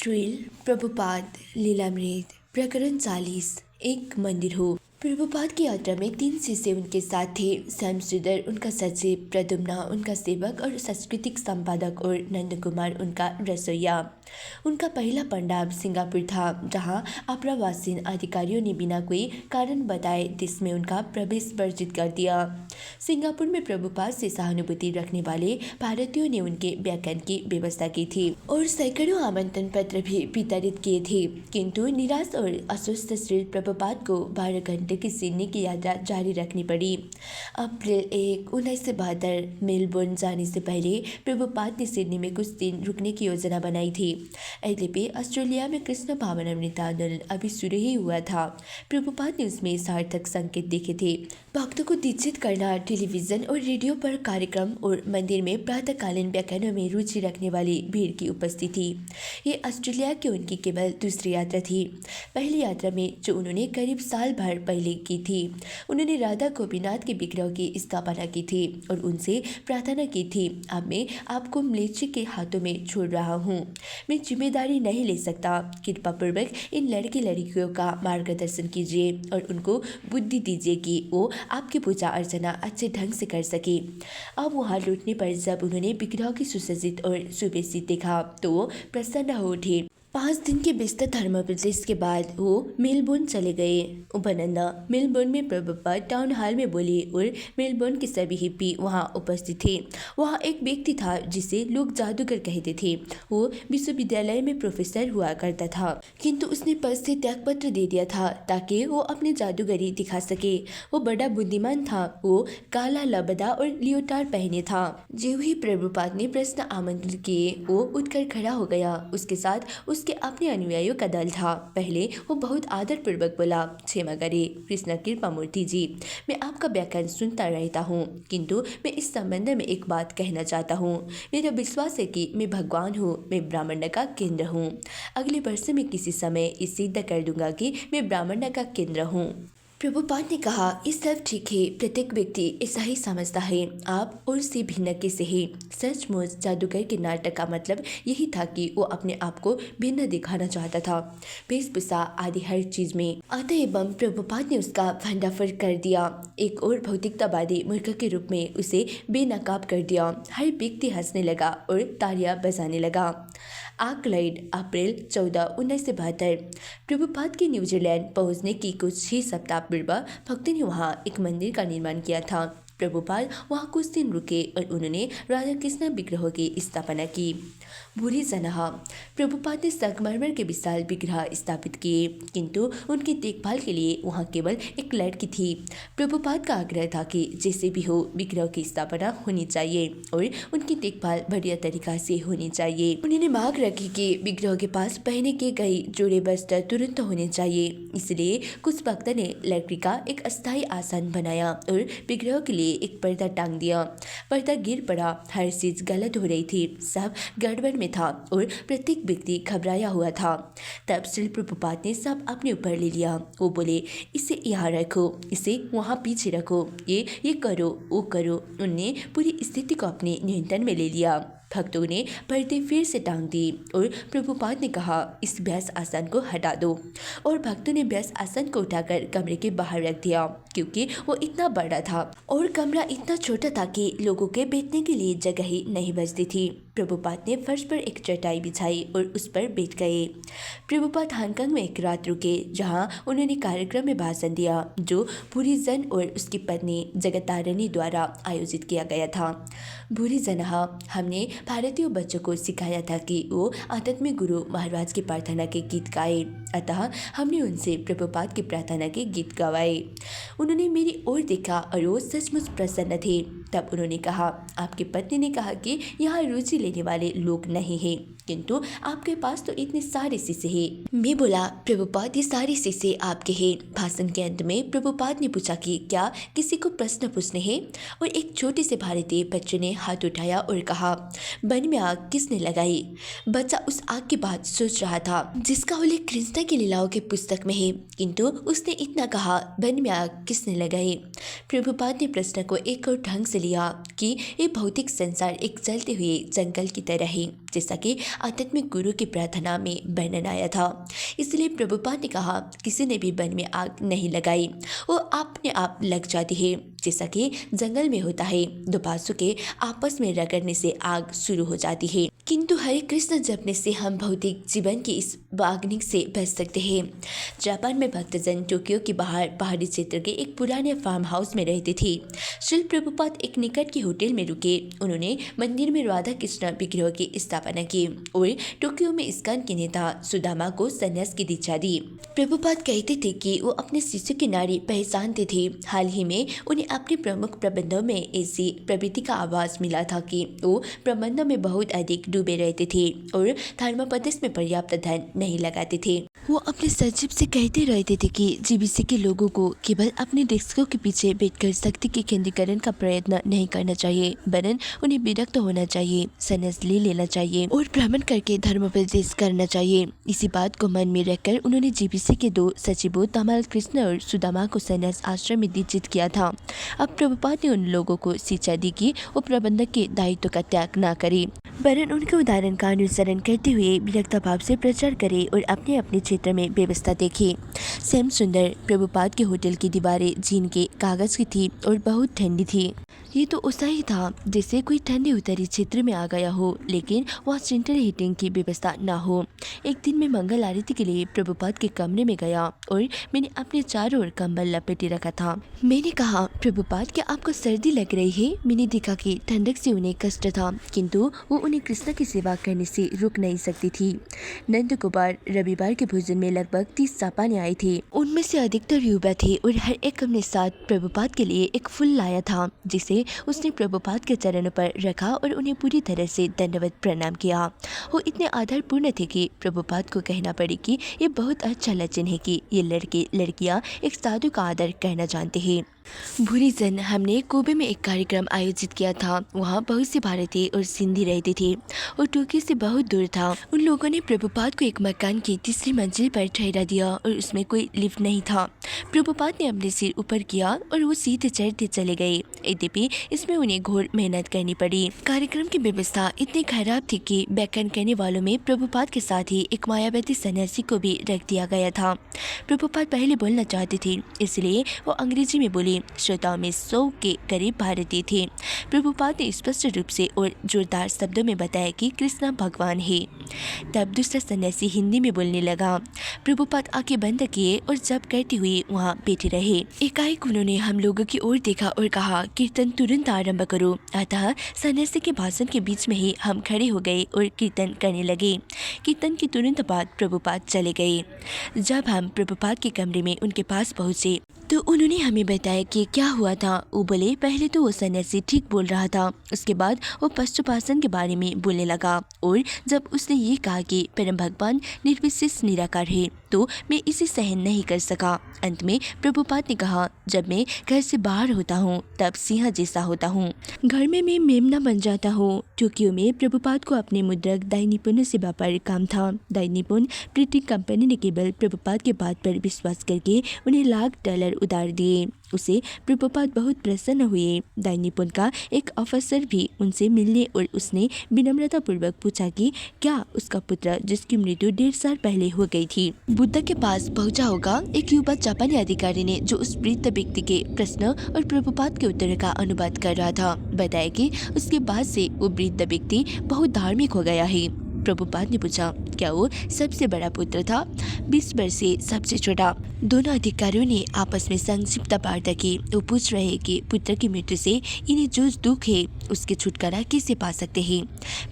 श्रील प्रभुपाद लीलामृत प्रकरण 40। एक मंदिर हो। प्रभुपाद की यात्रा में 3 शिष्य उनके साथ थे। श्यामसुंदर उनका सचिव, प्रद्युम्न उनका सेवक और सांस्कृतिक संपादक और नंद कुमार उनका रसोइया। उनका पहला पंडाब सिंगापुर था, जहां आप्रवासीन अधिकारियों ने बिना कोई कारण बताए देश में उनका प्रवेश वर्जित कर दिया। सिंगापुर में प्रभुपाद से सहानुभूति रखने वाले भारतीयों ने उनके व्याख्यान की व्यवस्था की थी और सैकड़ों आमंत्रण पत्र भी वितरित किए थे, किंतु निराश और अस्वस्थ श्री प्रभुपाद को 12 घंटे की सिडनी की यात्रा जारी रखनी पड़ी। अप्रैल 1, 1972 मेलबोर्न जाने से पहले प्रभुपाद ने सिडनी में कुछ दिन रुकने की योजना बनाई थी। यद्यपि ऑस्ट्रेलिया में कृष्ण भावनामृत आंदोलन अभी शुरू ही हुआ था। प्रभुपाद ने उसमें सार्थक संकेत देखे थे। भक्तों को दीक्षित करना, टेलीविजन और रेडियो पर कार्यक्रम और मंदिर में प्रातःकालीन व्याख्यानों में रुचि रखने वाली भीड़ की उपस्थिति। ये ऑस्ट्रेलिया की उनकी केवल दूसरी यात्रा थी। पहली यात्रा में जो उन्होंने करीब साल भर पहले की थी, उन्होंने राधा गोपीनाथ के विग्रह की स्थापना की थी और उनसे प्रार्थना की थी, अब मैं आपको म्लेच्छ के हाथों में छोड़ रहा हूँ। मैं जिम्मेदारी नहीं ले सकता। कृपा पूर्वक इन लड़के लड़कियों का मार्गदर्शन कीजिए और उनको बुद्धि दीजिए कि वो आपकी पूजा अर्चना अच्छे ढंग से कर सके। अब वहाँ लौटने पर जब उन्होंने विग्रह की सुसज्जित और सुव्यवस्थित देखा तो वो प्रसन्न हो उठे। 5 दिन के व्यस्त धर्मोपदेश के बाद वो मेलबोर्न चले गए। उपनंदा मेलबोर्न में प्रभुपाद टाउन हॉल में बोले और मेलबोर्न के सभी हिप्पी वहाँ उपस्थित थे। वहाँ एक व्यक्ति था जिसे लोग जादूगर कहते थे। वो विश्वविद्यालय में प्रोफेसर हुआ करता था, किंतु उसने पद से त्यागपत्र दे दिया था ताकि वो अपनी जादूगरी दिखा सके। वो बड़ा बुद्धिमान था। वो काला लबदा और लियोटार पहने था। जो ही प्रभुपाद ने प्रश्न आमंत्रित किए, वो उठकर खड़ा हो गया। उसके साथ उसके अपने अनुयायियों का दल था। पहले वो बहुत आदरपूर्वक बोला, क्षमा करें कृष्ण कृपामूर्ति जी, मैं आपका व्याख्यान सुनता रहता हूँ, किंतु मैं इस संबंध में एक बात कहना चाहता हूँ। मेरा विश्वास है कि मैं भगवान हूँ, मैं ब्राह्मण का केंद्र हूँ। अगले वर्ष में किसी समय इस सिद्ध कर दूंगा कि मैं ब्राह्मण का केंद्र हूँ। प्रभुपाद ने कहा, ये सब ठीक है, प्रत्येक व्यक्ति ऐसा ही समझता है। आप और से भिन्न कैसे है? सचमुच जादूगर के नाटक का मतलब यही था कि वो अपने आप को भिन्न दिखाना चाहता था, वेशभूषा आदि हर चीज में। अतएव प्रभुपाद ने उसका भंडाफोड़ कर दिया, एक और भौतिकतावादी मूर्ख के रूप में उसे बेनकाब कर दिया। हर व्यक्ति हंसने लगा और तालियां बजाने लगा। ऑकलैंड, अप्रैल 14, 1972। प्रभुपाद के न्यूजीलैंड पहुंचने की कुछ ही सप्ताह पूर्व भक्तों ने वहां एक मंदिर का निर्माण किया था। प्रभुपाद वहां कुछ दिन रुके और उन्होंने राधा कृष्ण विग्रहों की स्थापना की। बुरी जनाह प्रभुपाद ने संगमरमर के विशाल विग्रह स्थापित किए, किंतु उनकी देखभाल के लिए वहां केवल एक लड़की थी। प्रभुपाद का आग्रह था कि जैसे भी हो विग्रह की स्थापना होनी चाहिए और उनकी देखभाल बढ़िया तरीका से होनी चाहिए। उन्होंने मांग रखी कि विग्रह के पास पहने के गए जोड़े वस्त्र तुरंत होने चाहिए। इसलिए कुछ भक्तों ने लकड़ी का एक अस्थायी आसन बनाया और विग्रह के लिए एक पर्दा टांग दिया। पर्दा गिर पड़ा, हर चीज गलत हो रही थी, सब गड़बड़ में था और प्रत्येक व्यक्ति घबराया हुआ था। तब श्री प्रभुपाद ने सब अपने ऊपर ले लिया। वो बोले, इसे यहाँ रखो, इसे वहाँ पीछे रखो, ये करो, वो करो। उनने पूरी स्थिति को अपने नियंत्रण में ले लिया। भक्तों ने पर्दे फिर से टांग दी और प्रभुपाद ने कहा, इस व्यास आसन को हटा दो। और भक्तों ने व्यास आसन को उठाकर कमरे के बाहर रख दिया, क्योंकि वो इतना बड़ा था और कमरा इतना छोटा था कि लोगों के बैठने के लिए जगह ही नहीं बचती थी। प्रभुपाद ने फर्श पर एक चटाई बिछाई और उस पर बैठ गए। प्रभुपाद हांगकांग में एक रात रुके, जहाँ उन्होंने कार्यक्रम में भाषण दिया जो भूरी जन और उसकी पत्नी जगतारिणी द्वारा आयोजित किया गया था। भूरी जनाह, हमने भारतीय बच्चों को सिखाया था कि वो आध्यात्मिक गुरु महाराज की प्रार्थना के गीत गाए, अतः हमने उनसे प्रभुपाद की प्रार्थना के गीत गवाए। उन्होंने मेरी ओर देखा और वो सचमुच प्रसन्न थे। तब उन्होंने कहा, आपकी पत्नी ने कहा कि यहाँ रुचि लेने वाले लोग नहीं हैं, किंतु आपके पास तो इतने सारे शीशे हैं। मैं बोला, प्रभुपाद ये सारे शीशे आपके हैं। भाषण के अंत में प्रभुपाद ने पूछा कि क्या किसी को प्रश्न पूछने हैं, और एक छोटे से भारतीय बच्चे ने हाथ उठाया और कहा, वन में आग किसने लगाई? बच्चा उस आग की बात सोच रहा था जिसका उल्लेख कृष्ण की लीलाओं के पुस्तक में है, किंतु उसने इतना कहा, वन में आग किसने लगाई? प्रभुपाद ने प्रश्न को एक और ढंग से लिया कि ये भौतिक संसार एक जलते हुए जंगल की तरह है, जैसा कि आध्यात्मिक गुरु की प्रार्थना में वर्णन आया था। इसलिए प्रभुपाद ने कहा, किसी ने भी वन में आग नहीं लगाई, वो अपने आप लग जाती है, जैसा कि जंगल में होता है। दो बांसों के आपस में रगड़ने से आग शुरू हो जाती है। किंतु हरे कृष्ण जपने से हम भौतिक जीवन की इस अग्नि से बच सकते हैं। जापान में भक्तजन टोक्यो के बाहर पहाड़ी क्षेत्र के एक पुराने फार्म हाउस में रहते थे। श्रील प्रभुपाद एक निकट के होटल में रुके। उन्होंने मंदिर में राधा कृष्ण विग्रह की स्थापना की और टोक्यो में इस्कॉन के नेता सुदामा को संन्यास की दीक्षा दी। प्रभुपाद कहते थे कि वो अपने शिष्य की नारी पहचानते थे। हाल ही में उन्हें अपने प्रमुख प्रबंधों में ऐसी प्रवृत्ति का आवाज मिला था कि वो प्रबंधों में बहुत अधिक डूबे रहते थे और धर्मोपदेश में पर्याप्त धन नहीं लगाते थे। वो अपने सचिव से कहते रहते थे कि जीबीसी के लोगों को केवल अपने डेस्कों के पीछे बैठकर शक्ति के केंद्रीकरण का प्रयत्न नहीं करना चाहिए, वरन उन्हें विरक्त होना चाहिए, संन्यास ले लेना चाहिए और भ्रमण करके धर्मोपदेश करना चाहिए। इसी बात को मन में रखकर उन्होंने जीबीसी के 2 सचिवों तमाल कृष्ण और सुदामा को संन्यास आश्रम में दीक्षित किया था। अब प्रभुपाद ने उन लोगों को शिक्षा दी कि वो प्रबंधक के दायित्व का त्याग न करे, वरन उनके उदाहरण का अनुसरण करते हुए विरक्त भाव से प्रचार करे और अपने अपने क्षेत्र में व्यवस्था देखे। श्याम सुंदर प्रभुपाद के होटल की दीवारें जीन के कागज की थी और बहुत ठंडी थी। ये तो ऐसा ही था जैसे कोई ठंडे उत्तरी क्षेत्र में आ गया हो, लेकिन वहाँ सेंट्रल हीटिंग की व्यवस्था न हो। एक दिन मैं मंगल आरती के लिए प्रभुपाद के कमरे में गया और मैंने अपने चारों ओर कंबल लपेटे रखा था। मैंने कहा, प्रभुपाद क्या आपको सर्दी लग रही है? मैंने देखा कि ठंडक से उन्हें कष्ट था, किंतु वो उन्हें कृष्ण की सेवा करने से रुक नहीं सकती थी। नंद कुमार रविवार के भोजन में लगभग 30 जापानी आए थे। उनमें से अधिकतर युवा थे और हर एक अपने साथ प्रभुपाद के लिए एक फूल लाया था, जिसे उसने प्रभुपाद के चरणों पर रखा और उन्हें पूरी तरह से दंडवत प्रणाम किया। वो इतने आदरपूर्ण थे कि प्रभुपाद को कहना पड़े कि ये बहुत अच्छा लक्षण है कि ये लड़के लड़कियां एक साधु का आदर करना जानते हैं। भूरी जन हमने कोबे में एक कार्यक्रम आयोजित किया था। वहाँ बहुत से भारतीय और सिंधी रहते थे और टोक्यो से बहुत दूर था। उन लोगों ने प्रभुपाद को एक मकान की 3री मंजिल पर ठहरा दिया और उसमें कोई लिफ्ट नहीं था। प्रभुपाद ने अपने सिर ऊपर किया और वो सीधे चढ़ते चले गए। यद्यपि इसमें उन्हें घोर मेहनत करनी पड़ी। कार्यक्रम की व्यवस्था इतनी खराब थी कि व्याख्यान करने वालों में प्रभुपाद के साथ ही एक मायावती सन्यासी को भी रख दिया गया था। प्रभुपाद पहले बोलना चाहते थे, इसलिए वो अंग्रेजी में बोले। श्रोताओं में 100 के करीब भारतीय थे। प्रभुपाद ने स्पष्ट रूप से और जोरदार शब्दों में बताया कि कृष्ण भगवान है। तब दूसरा सन्यासी हिंदी में बोलने लगा। प्रभुपाद आंखें बंद किए और जप करते हुए वहाँ बैठे रहे। एकाएक उन्होंने हम लोगों की ओर देखा और कहा, कीर्तन तुरंत आरंभ करो। अतः सन्यासी के भाषण के बीच में ही हम खड़े हो गए और कीर्तन करने लगे। कीर्तन के तुरंत बाद प्रभुपाद चले गए। जब हम प्रभुपाद के कमरे में उनके पास पहुँचे तो उन्होंने हमें बताया कि क्या हुआ था। वो बोले, पहले तो वो सन्यासी ठीक बोल रहा था, उसके बाद वो पश्चुपासन के बारे में बोलने लगा और जब उसने ये कहा कि परम भगवान निर्विशेष निराकार है तो मैं इसे सहन नहीं कर सका। अंत में प्रभुपाद ने कहा, जब मैं घर से बाहर होता हूँ तब सिंह जैसा होता हूँ, घर में मैं मेमना बन जाता हूँ। टोक्यो में प्रभुपाद को अपने मुद्रक दाई निपुण सेवा पर काम था। दाई निपुण प्रिंटिंग कंपनी ने केवल प्रभुपाद के बात पर विश्वास करके उन्हें $1,00,000 उधार दिए। उसे प्रभुपाद बहुत प्रसन्न हुए। दाई निपुण का एक अफसर भी उनसे मिलने और उसने विनम्रता पूर्वक पूछा कि क्या उसका पुत्र, जिसकी मृत्यु 1.5 साल पहले हो गई थी, बुद्ध के पास पहुंचा होगा। एक युवा जापानी अधिकारी ने, जो उस वृद्ध व्यक्ति के प्रश्न और प्रभुपाद के उत्तर का अनुवाद कर रहा था, बताया कि उसके बाद से वो वृद्ध व्यक्ति बहुत धार्मिक हो गया है। प्रभुपाद ने पूछा, क्या वो सबसे बड़ा पुत्र था? 20 वर्ष से सबसे छोटा। दोनों अधिकारियों ने आपस में संक्षिप्त वार्ता की। वो पूछ रहे कि पुत्र की मृत्यु से इन्हें जो दुख है उसके छुटकारा कैसे पा सकते हैं।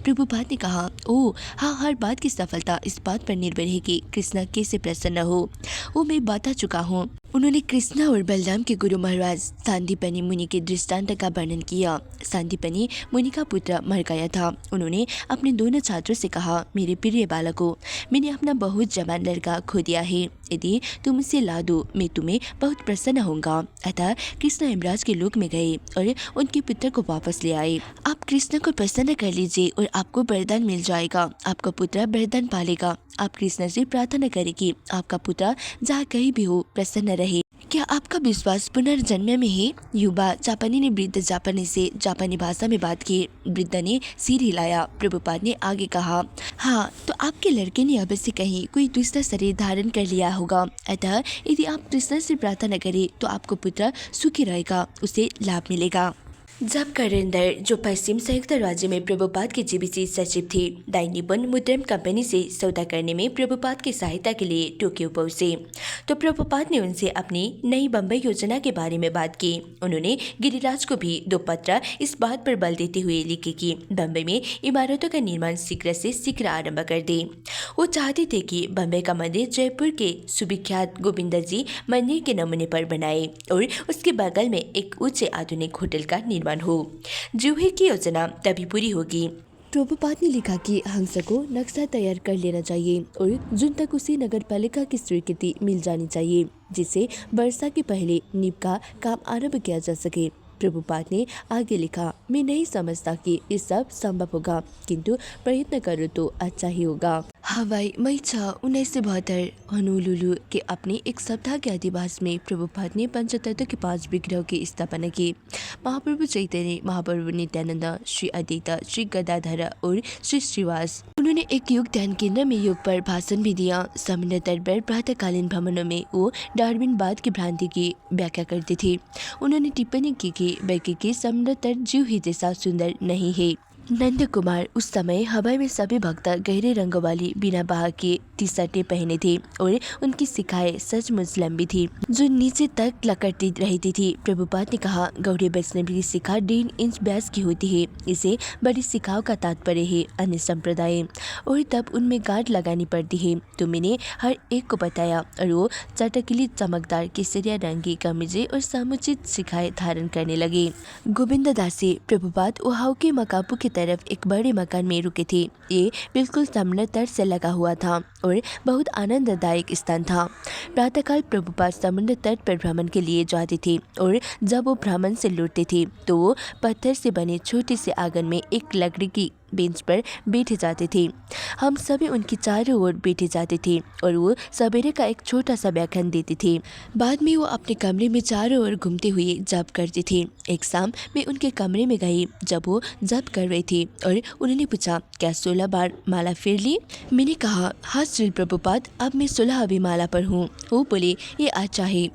प्रभुपाद ने कहा, ओह हाँ, हर बात की सफलता इस बात पर निर्भर है कि कृष्ण कैसे प्रसन्न हो। वो मैं बता चुका हूँ। उन्होंने कृष्णा और बलराम के गुरु महाराज सांदीपनि मुनि के दृष्टांत का वर्णन किया। सांदीपनि मुनि का पुत्र मर गया था। उन्होंने अपने दोनों छात्रों से कहा, मेरे प्रिय बालकों, मैंने अपना बहुत जवान लड़का खो दिया है। यदि तुम इसे ला दो मैं तुम्हें बहुत प्रसन्न होऊंगा। अतः कृष्ण यमराज के लोक में गए और उनके पुत्र को वापस ले आए। आप कृष्ण को प्रसन्न कर लीजिए और आपको वरदान मिल जाएगा। आपका पुत्र वरदान पालेगा। आप कृष्ण से प्रार्थना करें कि आपका पुत्र जहाँ कहीं भी हो प्रसन्न रहे। क्या आपका विश्वास पुनर्जन्म में है? युवा जापानी ने वृद्ध जापानी से जापानी भाषा में बात की। वृद्ध ने सिर हिलाया। प्रभुपाद ने आगे कहा, हाँ, तो आपके लड़के ने अवश्य कहीं कोई दूसरा शरीर धारण कर लिया होगा। अतः यदि आप कृष्ण से प्रार्थना करें तो आपको पुत्र सुखी रहेगा, उसे लाभ मिलेगा। जब करेंदर, जो पश्चिम संयुक्त राज्य में प्रभुपाद के जीबीसी सचिव थे, दाई निपन मुद्रम कंपनी से सौदा करने में प्रभुपाद की सहायता के लिए टोक्यो पहुंचे तो प्रभुपाद ने उनसे अपनी नई बम्बई योजना के बारे में बात की। उन्होंने गिरिराज को भी 2 पत्र इस बात पर बल देते हुए लिखे कि बम्बई में इमारतों का निर्माण शीघ्र से शीघ्र आरंभ कर दे। वो चाहते थे कि बम्बई का मंदिर जयपुर के सुविख्यात गोविंद जी मंदिर के नमूने पर बनाए और उसके बगल में एक उच्च आधुनिक होटल का निर्माण हो। जूही की योजना तभी पूरी होगी। प्रभुपाद ने लिखा कि हंस को नक्शा तैयार कर लेना चाहिए और जून तक उसे नगर पालिका की स्वीकृति मिल जानी चाहिए, जिससे वर्षा के पहले नींव का काम आरंभ किया जा सके। प्रभुपाद ने आगे लिखा, मैं नहीं समझता कि ये सब संभव होगा, किंतु प्रयत्न करो तो अच्छा ही होगा। हवाई मई 6, 1972 होनोलुलु के अपने एक सप्ताह के अधिवास में प्रभुपाद ने पंचतत्व के 5 विग्रहों की स्थापना की। महाप्रभु चैतन्य, महाप्रभु नित्यानंद, श्री अद्वैत, श्री गदाधर और श्री श्रीवास। उन्होंने एक योग ध्यान केंद्र में योग पर भाषण भी दिया। समुद्र तट पर प्रातःकालीन भ्रमणों में वो डार्विनवाद की भ्रांति की व्याख्या करते थे। उन्होंने टिप्पणी की कि वैज्ञानिक समुद्र तट जीव ही जैसा सुंदर नहीं है। नंद कुमार, उस समय हवाई में सभी भक्त गहरे रंगों वाली बिना बाह के टी शर्टें पहने थे और उनकी शिखाएं सचमुच लंबी थी, जो नीचे तक लकड़ती रहती थी। प्रभुपाद ने कहा, गौड़ी वैष्णवी की शिखा 1.5 इंच व्यास की होती है। इसे बड़ी शिखाओं का तात्पर्य है अन्य संप्रदाय, और तब उनमें गांठ लगानी पड़ती है। तो मैंने हर एक को बताया और वो चटकीली चमकदार केसरिया रंग की कमीजें और समुचित शिखाएं धारण करने लगे। गोविंद दासी, प्रभुपाद ओहाओ के मकापू की तरफ एक बड़े मकान में रुके थे। ये बिल्कुल समुद्र तट से लगा हुआ था और बहुत आनंददायक स्थान था। प्रातःकाल प्रभुपाद समुद्र तट पर भ्रमण के लिए जाते थे और जब वो भ्रमण से लौटते थे तो वो पत्थर से बने छोटे से आंगन में एक लकड़ी की बेंच पर बैठे जाते थे। हम सभी उनके चारों ओर बैठे जाते थे और वो सवेरे का एक छोटा सा व्याख्यान देते थे। बाद में वो अपने कमरे में चारों ओर घूमते हुए जप करते थे। एक शाम मैं उनके कमरे में गई जब वो जप कर रहे थे और उन्होंने पूछा, क्या 16 बार माला फेर ली? मैंने कहा, हाँ श्री प्रभुपाद, अब मैं 16वीं माला पर हूँ। वो बोले, ये अच्छा है।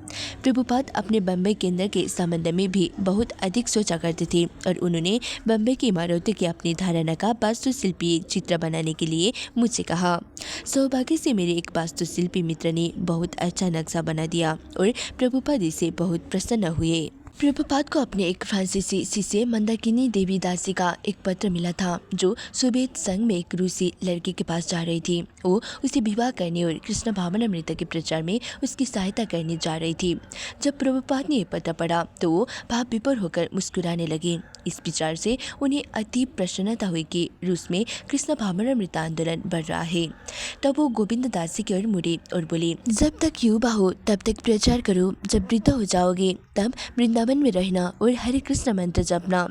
प्रभुपाद अपने बम्बई केंद्र के संबंध में भी बहुत अधिक सोचा करते थे और उन्होंने बम्बई की इमारतों की अपनी धारणा का वास्तुशिल्पी चित्र बनाने के लिए मुझे कहा। सौभाग्य से मेरे एक वास्तुशिल्पी मित्र ने बहुत अच्छा नक्शा बना दिया और प्रभुपाद इससे बहुत प्रसन्न हुए। प्रभुपाद को अपने एक फ्रांसीसी शिष्य मंदाकिनी देवी दासी का एक पत्र मिला था, जो सोवियत संघ में एक रूसी लड़की के पास जा रही थी। वो उसे विवाह करने और कृष्ण भावनामृत के प्रचार में उसकी सहायता करने जा रही थी। जब प्रभुपाद ने यह पत्र पढ़ा तो वो भाव विभोर होकर मुस्कुराने लगे। इस विचार से उन्हें अति प्रसन्नता हुई कि रूस में कृष्ण भावनामृत आंदोलन बढ़ रहा है। तब वो गोविंद दासी की ओर मुड़े और बोले, जब तक युवा हो तब तक प्रचार करो, जब वृद्ध हो जाओगे तब वृंदावन में रहना और हरे कृष्ण मंत्र जपना।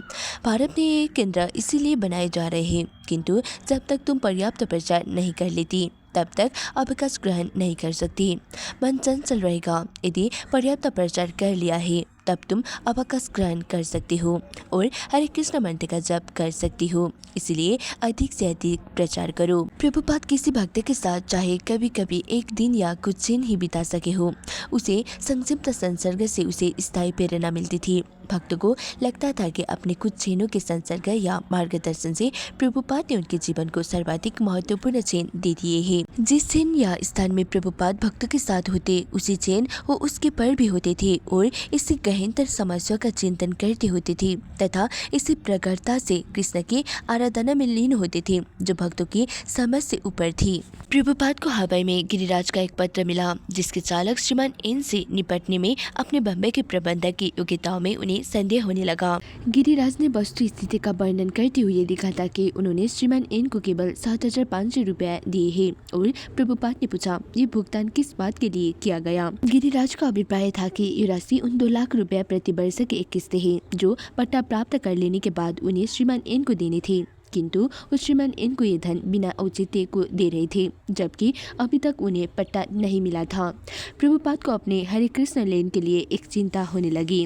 भारत में ये केंद्र इसीलिए बनाए जा रहे हैं, किंतु जब तक तुम पर्याप्त प्रचार नहीं कर लेती तब तक अवकाश ग्रहण नहीं कर सकती। मन चंचल रहेगा। यदि पर्याप्त प्रचार कर लिया है तब तुम अवकाश ग्रहण कर सकती हो और हरे कृष्ण मंत्र का जप कर सकती हो। इसलिए अधिक से अधिक प्रचार करो। प्रभुपाद किसी भक्त के साथ चाहे कभी कभी एक दिन या कुछ क्षण ही बिता सके हो, उसे संक्षिप्त संसर्ग से उसे स्थायी प्रेरणा मिलती थी। भक्त को लगता था कि अपने कुछ क्षणों के संसर्ग या मार्गदर्शन से प्रभुपाद ने उनके जीवन को सर्वाधिक महत्वपूर्ण क्षण दे दिए हैं। जिस क्षण या स्थान में प्रभुपाद भक्तों के साथ होते, उसी क्षण वो उसके पर भी होते थे और इससे गहनतर समस्या का चिंतन करते होते थे तथा इसी प्रगाढ़ता से कृष्ण की आराधना में लीन होते थे, जो भक्तों की समझ से ऊपर थी। प्रभुपाद को हवाई में गिरिराज का एक पत्र मिला, जिसके चालक श्रीमान एन से निपटने में अपने बम्बई के प्रबंधक की योग्यताओं में उन्हें संदेह होने लगा। गिरिराज ने वस्तु स्थिति का वर्णन करते हुए लिखा था कि उन्होंने श्रीमान एन को केवल 7,500 रुपया दिए हैं और प्रभुपाद ने पूछा, ये भुगतान किस बात के लिए किया गया? गिरिराज का अभिप्राय था कि ये राशि उन 2 लाख रुपया प्रति वर्ष की एक किस्त है, जो पट्टा प्राप्त कर लेने के बाद उन्हें श्रीमान एन को देने थे। किंतु वो श्रीमान इनको ये धन बिना औचित्य को दे रहे थे, जबकि अभी तक उन्हें पट्टा नहीं मिला था। प्रभुपाद को अपने हरे कृष्ण लेन के लिए एक चिंता होने लगी।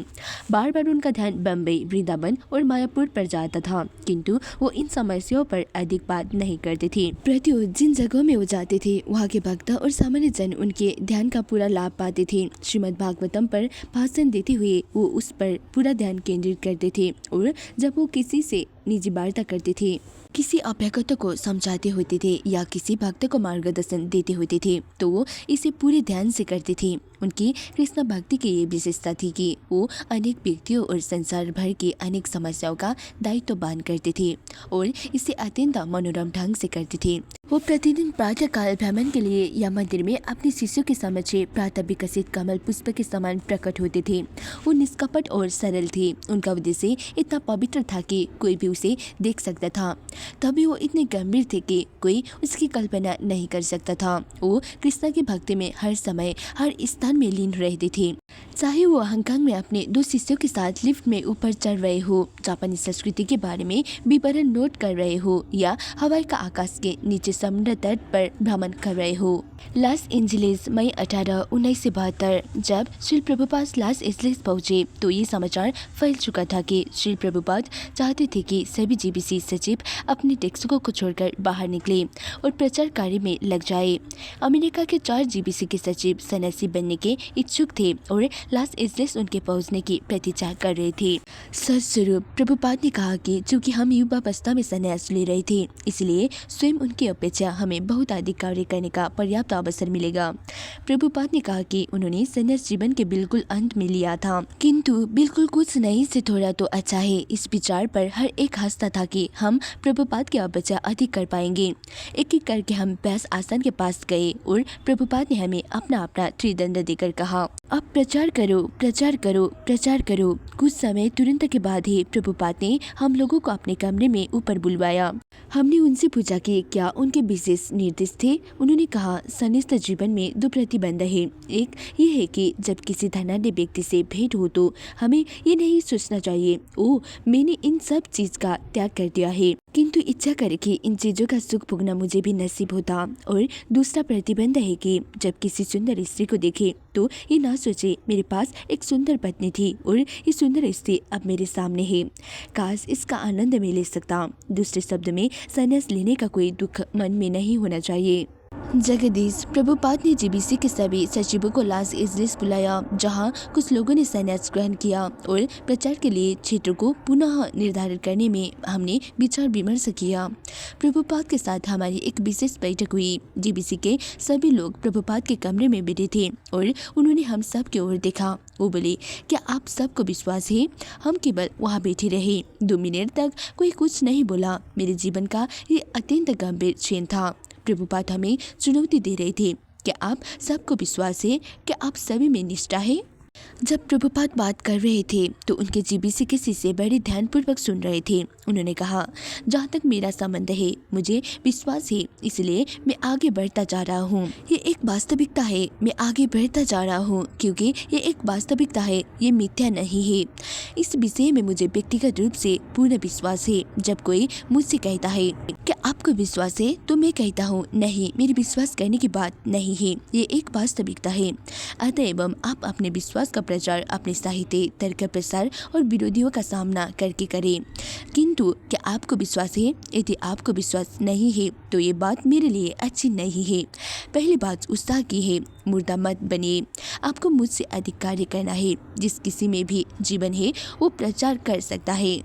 बार बार उनका ध्यान बम्बई, वृंदावन और मायापुर पर जाता था, किंतु वो इन समस्याओं पर अधिक बात नहीं करते थे। प्रत्युत जिन जगहों में वो जाते थे वहाँ के भक्त और सामान्य जन उनके ध्यान का पूरा लाभ पाते थे। श्रीमद् भागवतम पर भाषण देते हुए वो उस पर पूरा ध्यान केंद्रित करते थे, और जब वो किसी से निजी वार्ता करते थे, किसी अभ्यागत को समझाते होते थे या किसी भक्त को मार्गदर्शन देते होते थे, तो वो इसे पूरे ध्यान से करते थे। उनकी कृष्ण भक्ति की ये विशेषता थी कि वो अनेक व्यक्तियों और संसार भर की अनेक समस्याओं का दायित्व पालन करते थे और इसे अत्यंत मनोरम ढंग से करते थे। वो प्रतिदिन प्रातः काल भ्रमण के लिए या मंदिर में अपने शिष्यों के समक्ष प्रातः विकसित कमल पुष्प के समान प्रकट होते थे। वो निष्कपट और सरल थे। उनका उद्देश्य इतना पवित्र था कि कोई भी उसे देख सकता था। तभी वो इतने गंभीर थे कि कोई उसकी कल्पना नहीं कर सकता था। वो कृष्ण की भक्ति में हर समय हर स्थान में लीन रहते थे, चाहे वो हांगकांग में अपने 2 शिष्यों के साथ लिफ्ट में ऊपर चढ़ रहे हो, जापानी संस्कृति के बारे में विवरण नोट कर रहे हो या हवाई का आकाश के नीचे समुद्र तट पर भ्रमण कर रहे हो। लॉस एंजलिस, मई 18, 1972। जब श्री प्रभुपाद लॉस एंजलिस पहुंचे तो ये समाचार फैल चुका था कि श्री प्रभुपाद चाहते थे कि सभी जीबीसी सचिव अपने टेक्सटों को छोड़कर बाहर निकले और प्रचार कार्य में लग जाए। अमेरिका के 4 जीबीसी के सचिव सन्यासी बनने के इच्छुक थे और लॉस एंजलिस उनके पहुंचने की प्रतीक्षा कर रहे थे। सदस्वरूप प्रभुपाद ने कहा कि चूंकि हम युवावस्था में संन्यास ले रहे थे, इसलिए स्वयं उनकी अपेक्षा हमें बहुत अधिक कार्य करने का पर्याप्त अवसर मिलेगा। प्रभुपाद ने कहा कि उन्होंने संन्यास जीवन के बिल्कुल अंत में लिया था, किंतु बिल्कुल कुछ नहीं से थोड़ा तो अच्छा है। इस विचार पर हर एक हंसता था कि हम प्रभुपाद की अपेक्षा अधिक कर पाएंगे। एक एक करके हम व्यास आसन के पास गए और प्रभुपाद ने हमें अपना अपना त्रिदंड देकर कहा, अब प्रचार करो, प्रचार करो, प्रचार करो। कुछ समय तुरंत के बाद ही प्रभुपाद ने हम लोगों को अपने कमरे में ऊपर बुलवाया। हमने उनसे पूछा कि क्या उनके विशेष निर्देश थे। उन्होंने कहा, संन्यास्त जीवन में 2 प्रतिबंध है। एक ये है कि जब किसी धनाढ्य व्यक्ति से भेंट हो तो हमें ये नहीं सोचना चाहिए, ओ मैंने इन सब चीज का त्याग कर दिया है, किंतु इच्छा करे कि इन चीजों का सुख भोगना मुझे भी नसीब होता। और दूसरा प्रतिबंध है कि जब किसी सुंदर स्त्री को देखे तो ये ना सोचे मेरे पास एक सुंदर पत्नी थी और ये सुंदर स्त्री अब मेरे सामने है, काश इसका आनंद मैं ले सकता। दूसरे शब्द में संन्यास लेने का कोई दुख मन में नहीं होना चाहिए। जगदीश प्रभुपाद ने जीबीसी के सभी सचिवों को लॉस एंजलिस बुलाया, जहां कुछ लोगों ने संन्यास ग्रहण किया और प्रचार के लिए क्षेत्र को पुनः निर्धारित करने में हमने विचार विमर्श किया। प्रभुपाद के साथ हमारी एक विशेष बैठक हुई। जीबीसी के सभी लोग प्रभुपाद के कमरे में बैठे थे और उन्होंने हम सब की ओर देखा। वो बोले, क्या आप सबको विश्वास है? हम केवल वहाँ बैठे रहे। 2 मिनट तक कोई कुछ नहीं बोला। मेरे जीवन का ये अत्यंत गंभीर क्षण था। प्रभुपाद हमें चुनौती दे रहे थे, क्या आप सबको विश्वास है? क्या आप सभी में निष्ठा है? जब प्रभुपाद बात कर रहे थे तो उनके जीबीसी के शिष्य बड़े ध्यानपूर्वक सुन रहे थे। उन्होंने कहा, जहाँ तक मेरा संबंध है मुझे विश्वास है, इसलिए मैं आगे बढ़ता जा रहा हूँ। ये एक वास्तविकता है, मैं आगे बढ़ता जा रहा हूँ क्योंकि ये एक वास्तविकता है, ये मिथ्या नहीं है। इस विषय में मुझे व्यक्तिगत रूप से पूर्ण विश्वास है। जब कोई मुझसे कहता है क्या आपको विश्वास है, तो मैं कहता हूँ नहीं, मेरी विश्वास करने की बात नहीं है, ये एक वास्तविकता है। अतएव आप अपने विश्वास का प्रचार अपने साहित्य, तर्क प्रसार और विरोधियों का सामना करके करें। किंतु क्या आपको विश्वास है? यदि आपको विश्वास नहीं है तो ये बात मेरे लिए अच्छी नहीं है। पहली बात उत्साह की है, मुर्दा मत बनिए। आपको मुझसे अधिक कार्य करना है। जिस किसी में भी जीवन है वो प्रचार कर सकता है।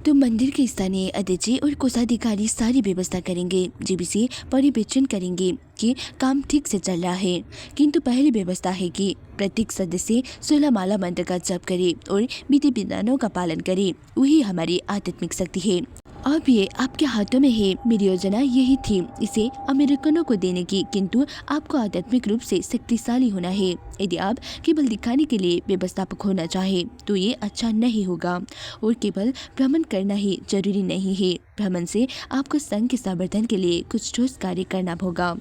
तो मंदिर के स्थानीय अध्यक्ष और कोषाधिकारी सारी व्यवस्था करेंगे। जीबीसी पर्यवेक्षण करेंगे कि काम ठीक से चल रहा है। किंतु पहली व्यवस्था है कि प्रत्येक सदस्य 16 माला मंत्र का जप करे और विधि विधानों का पालन करे। वही हमारी आध्यात्मिक शक्ति है। अब ये आपके हाथों में है। मेरी योजना यही थी इसे अमेरिकनों को देने की, किंतु आपको आध्यात्मिक रूप से शक्तिशाली होना है। यदि आप केवल दिखाने के लिए व्यवस्थापक होना चाहे तो ये अच्छा नहीं होगा और केवल भ्रमण करना ही जरूरी नहीं है। भ्रमण से आपको संघ के समर्थन के लिए कुछ ठोस कार्य करना होगा।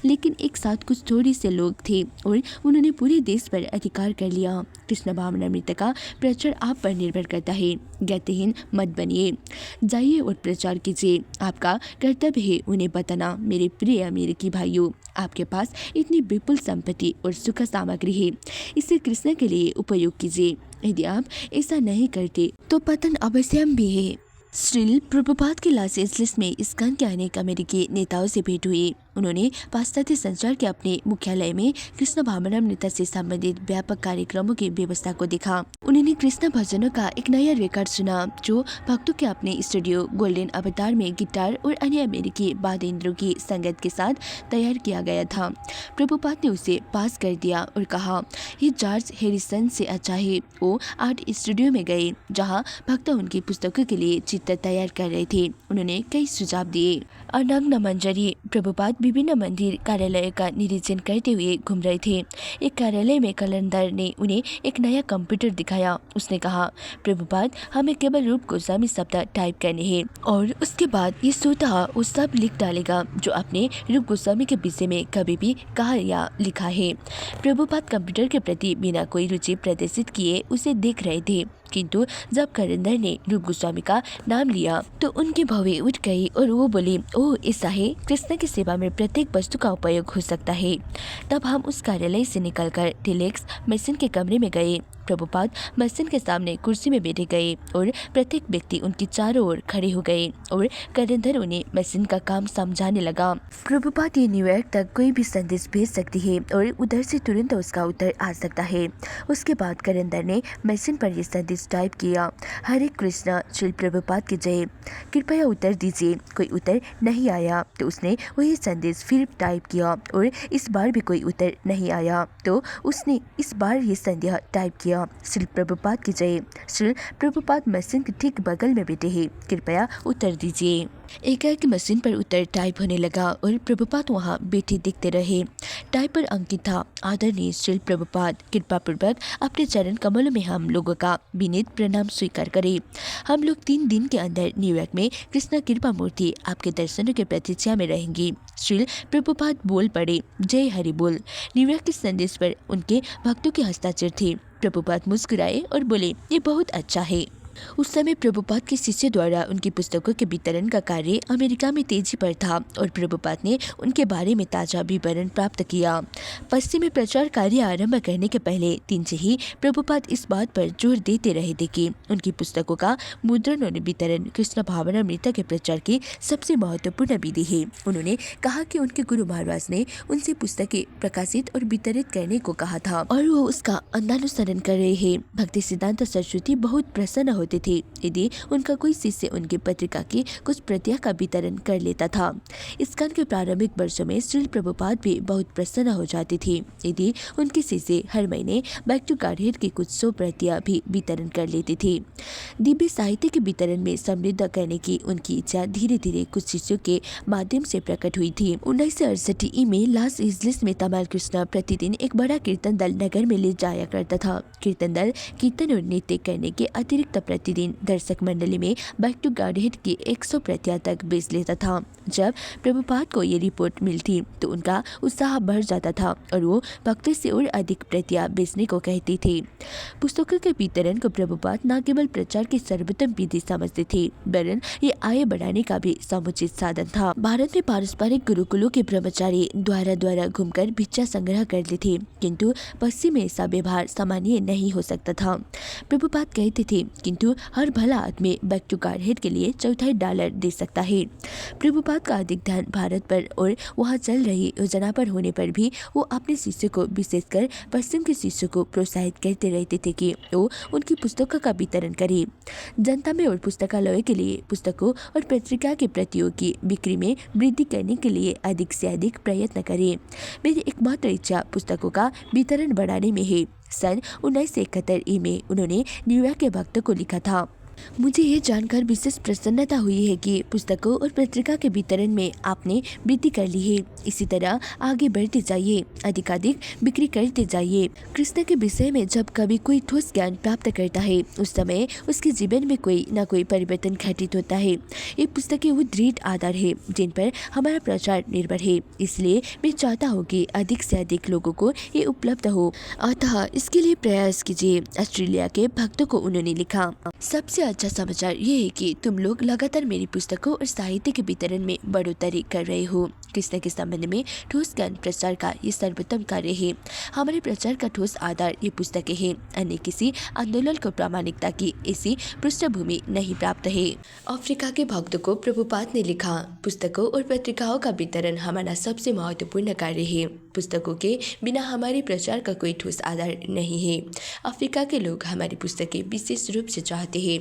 लेकिन एक साथ कुछ थोड़े से लोग थे और उन्होंने पूरे देश पर अधिकार कर लिया। कृष्ण भावनामृत का प्रचार आप पर निर्भर करता है। गतिहीन मत बनिए, जाइए और प्रचार कीजिए। आपका कर्तव्य है उन्हें बताना। मेरे प्रिय अमेरिकी भाइयों, आपके पास इतनी विपुल संपत्ति और सुख सामग्री है, इसे कृष्ण के लिए उपयोग कीजिए। यदि आप ऐसा नहीं करते तो पतन अवश्य भी है। श्रील प्रभुपाद के लॉस एंजलिस में इस्कॉन के अनेक अमेरिकी नेताओं से भेंट हुई। उन्होंने पाश्चात्य संचार के अपने मुख्यालय में कृष्ण भावनामृत से संबंधित व्यापक कार्यक्रमों की व्यवस्था को देखा। उन्होंने कृष्ण भजनों का एक नया रिकॉर्ड सुना जो भक्तों के अपने स्टूडियो गोल्डन अवतार में गिटार और अन्य अमेरिकी वाद्य यंत्रों की संगत के साथ तैयार किया गया था। प्रभुपाद ने उसे पास कर दिया और कहा, ये जॉर्ज हैरिसन से अच्छा है। वो आर्ट स्टूडियो में गए जहाँ भक्त उनकी पुस्तकों के लिए चित्र तैयार कर रहे थे। उन्होंने कई सुझाव दिए। अनंग मंजरी प्रभुपाद विभिन्न मंदिर कार्यालयों का निरीक्षण करते हुए घूम रहे थे। एक कार्यालय में कैलेंडर ने उन्हें एक नया कंप्यूटर दिखाया। उसने कहा, प्रभुपाद, हमें केवल रूप गोस्वामी शब्द टाइप करने हैं और उसके बाद ये स्वतः वो सब लिख डालेगा जो आपने रूप गोस्वामी के विषय में कभी भी कहा या लिखा है। प्रभुपाद कंप्यूटर के प्रति बिना कोई रुचि प्रदर्शित किए उसे देख रहे थे, किंतु जब कैलेंडर ने रूप गोस्वामी का नाम लिया तो उनकी भवें उठ गई और वो बोले, ओह ऐसा है, कृष्ण की सेवा में प्रत्येक वस्तु का उपयोग हो सकता है। तब हम उस कार्यालय से निकलकर टेलेक्स मशीन के कमरे में गए। प्रभुपाद मशीन के सामने कुर्सी में बैठे गए और प्रत्येक व्यक्ति उनकी चारों ओर खड़े हो गए और कैलेंडर उन्हें मशीन का काम समझाने लगा। प्रभुपाद, ये न्यूयॉर्क तक कोई भी संदेश भेज सकती है और उधर से तुरंत उसका उत्तर आ सकता है। उसके बाद कैलेंडर ने मशीन पर यह संदेश टाइप किया, हरे कृष्णा, श्री प्रभुपाद की जय, कृपया उत्तर दीजिए। कोई उत्तर नहीं आया तो उसने वही संदेश फिर टाइप किया और इस बार भी कोई उत्तर नहीं आया तो उसने इस बार ये संदेश टाइप किया, श्री प्रभुपाद की जय। श्री प्रभुपाद मशीन के ठीक बगल में बैठे हैं, कृपया उत्तर दीजिए। एकाएक मशीन पर उत्तर टाइप होने लगा और प्रभुपाद वहां बैठे दिखते रहे। टाइप पर अंकित था, आदरणीय श्री प्रभुपाद, कृपा पूर्वक अपने चरण कमलों में हम लोगों का विनीत प्रणाम स्वीकार करें। हम लोग 3 दिन के अंदर न्यूयॉर्क में कृष्ण कृपा मूर्ति आपके दर्शनों की प्रतीक्षा में रहेंगी। श्री प्रभुपाद बोल पड़े, जय हरि बोल। न्यूयॉर्क के संदेश पर उनके भक्तों के हस्ताक्षर थे। प्रभुपाद मुस्कुराए और बोले, ये बहुत अच्छा है। उस समय प्रभुपाद के शिष्य द्वारा उनकी पुस्तकों के वितरण का कार्य अमेरिका में तेजी पर था और प्रभुपाद ने उनके बारे में ताज़ा विवरण प्राप्त किया। पश्चिम में प्रचार कार्य आरंभ करने के पहले दिन से ही प्रभुपाद इस बात पर जोर देते रहे थे कि उनकी पुस्तकों का मुद्रण और वितरण कृष्ण भावनामृत के प्रचार की सबसे महत्वपूर्ण विधि है। उन्होंने कहा कि उनके गुरु महाराज ने उनसे पुस्तकें प्रकाशित और वितरित करने को कहा था और वो उसका अंधानुसरण कर रहे हैं। भक्ति सिद्धांत सरस्वती बहुत प्रसन्न होते थे यदि उनका कोई शिष्य उनकी पत्रिका की कुछ प्रतियां का वितरण कर लेता था। इस्कॉन के प्रारंभिक वर्षों में श्रील प्रभुपाद भी बहुत प्रसन्न हो जाते थे यदि उनके शिष्य हर महीने बैक टू गॉडहेड की कुछ 100 प्रतियां भी वितरण कर लेते थे। दिव्य साहित्य के वितरण में समृद्ध करने की उनकी इच्छा धीरे धीरे कुछ शिष्यों के माध्यम से प्रकट हुई थी। 1968 में लॉस एंजलिस में तमाल कृष्ण प्रतिदिन एक बड़ा कीर्तन दल नगर में ले जाया करता था। कीर्तन दल कीर्तन और नृत्य करने के अतिरिक्त प्रतिदिन दर्शक मंडली में बैक टू गॉडहेड की 100 प्रतियां तक बेच लेता था। जब प्रभुपाद को ये रिपोर्ट मिलती तो उनका उत्साह बढ़ जाता था और वो भक्तों से और अधिक प्रतियां बेचने को कहते थे। पुस्तकों के वितरण को प्रभुपाद न केवल प्रचार की सर्वोत्तम विधि समझते थे वरन ये आय बढ़ाने का भी समुचित साधन था। भारत में पारस्परिक गुरुकुलों के ब्रह्मचारी द्वारा घूमकर भिक्षा संग्रह करते थे किंतु पश्चिम में ऐसा व्यवहार सामान्य नहीं हो सकता था। प्रभुपाद कहते थे, किंतु हर भला आदमी बैक टू गॉडहेड के लिए $4.5 दे सकता है। प्रभुपाद का अधिक ध्यान भारत पर और वहाँ चल रही योजना पर होने पर भी वो अपने शिष्यों को, विशेषकर पश्चिम के शिष्यों को प्रोत्साहित करते रहते थे कि वो उनकी पुस्तकों का वितरण करें। जनता में और पुस्तकालयों के लिए पुस्तकों और पत्रिका की प्रतियों की बिक्री में वृद्धि करने के लिए अधिक से अधिक प्रयत्न करें। मेरी एकमात्र इच्छा पुस्तकों का वितरण बढ़ाने में है। सन 1971 में उन्होंने न्यूयॉर्क के भक्तों को लिखा था, मुझे ये जानकर विशेष प्रसन्नता हुई है कि पुस्तकों और पत्रिका के वितरण में आपने वृद्धि कर ली है। इसी तरह आगे बढ़ते जाइए, अधिकाधिक बिक्री करते जाइए। कृष्ण के विषय में जब कभी कोई ठोस ज्ञान प्राप्त करता है, उस समय उसके जीवन में कोई न कोई परिवर्तन घटित होता है। ये पुस्तकें वो दृढ़ आधार है जिन पर हमारा प्रचार निर्भर है। इसलिए मैं चाहता हूँ कि अधिक से अधिक लोगों को ये उपलब्ध हो, अतः इसके लिए प्रयास कीजिए। ऑस्ट्रेलिया के भक्तों को उन्होंने लिखा, सबसे अच्छा समाचार ये है कि तुम लोग लगातार मेरी पुस्तकों और साहित्य के वितरण में बढ़ोतरी कर रहे हो। कृष्ण के संबंध में ठोस ज्ञान प्रचार का ये सर्वोत्तम कार्य है। हमारे प्रचार का ठोस आधार ये पुस्तकें हैं। अन्य किसी आंदोलन को प्रामाणिकता की ऐसी पृष्ठभूमि नहीं प्राप्त है। अफ्रीका के भक्तों को प्रभुपाद ने लिखा, पुस्तकों और पत्रिकाओं का वितरण हमारा सबसे महत्वपूर्ण कार्य है। पुस्तकों के बिना हमारे प्रचार का कोई ठोस आधार नहीं है। अफ्रीका के लोग हमारी पुस्तकें विशेष रूप से चाहते हैं।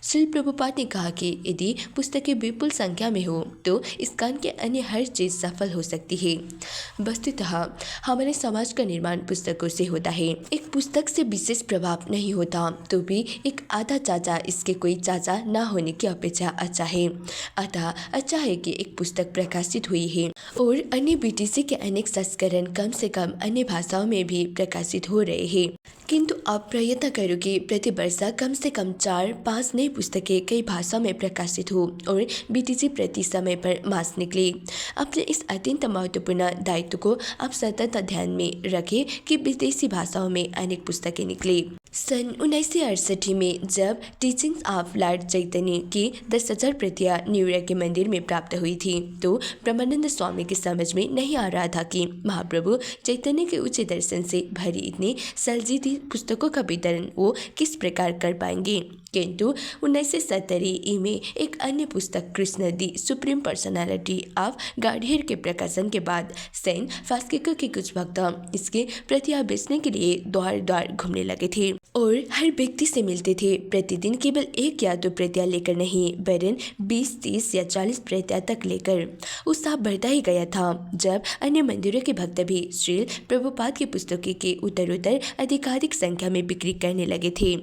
श्री प्रभुपाद ने कहा कि यदि पुस्तकें विपुल संख्या में हो तो इस कान के अन्य हर चीज सफल हो सकती है। वस्तुतः हमारे समाज का निर्माण पुस्तकों से होता है। एक पुस्तक से विशेष प्रभाव नहीं होता तो भी एक आधा चाचा इसके कोई चाचा न होने की अपेक्षा अच्छा है। अतः अच्छा है कि एक पुस्तक प्रकाशित हुई है और अन्य बीटीसी के अनेक संस्करण कम से कम अन्य भाषाओं में भी प्रकाशित हो रहे हैं। किंतु आप प्रयत्न करो कि प्रति वर्ष कम से कम 4-5 नई पुस्तकें कई भाषाओं में प्रकाशित हो और बीटीसी प्रति समय पर मास निकले। अपने इस अत्यंत महत्वपूर्ण दायित्व को आप सतत ध्यान में रखें कि विदेशी भाषाओं में अनेक पुस्तकें निकले। सन 1968 में जब टीचिंग्स ऑफ लॉर्ड चैतन्य की 10,000 प्रतियां न्यूयॉर्क के मंदिर में प्राप्त हुई थी तो ब्रह्मानंद स्वामी की समझ में नहीं आ रहा था कि महाप्रभु चैतन्य के उच्च दर्शन से भरी इतनी सलजीती पुस्तकों का वितरण वो किस प्रकार कर पाएंगे। किंतु 1970 में एक अन्य पुस्तक कृष्ण दी सुप्रीम पर्सनालिटी ऑफ गॉडहेड के प्रकाशन के बाद सैन फ्रांसिस्को के कुछ भक्त इसके प्रतियां बेचने के लिए द्वार द्वार घूमने लगे थे और हर व्यक्ति से मिलते थे। प्रतिदिन केवल 1 या 2 प्रतियां लेकर नहीं, वरन 20, 30 या 40 प्रतियां तक लेकर उत्साह बढ़ता ही गया था। जब अन्य मंदिरों के भक्त भी श्री प्रभुपाद की पुस्तकों के उत्तरोत्तर अधिकाधिक संख्या में बिक्री करने लगे थे।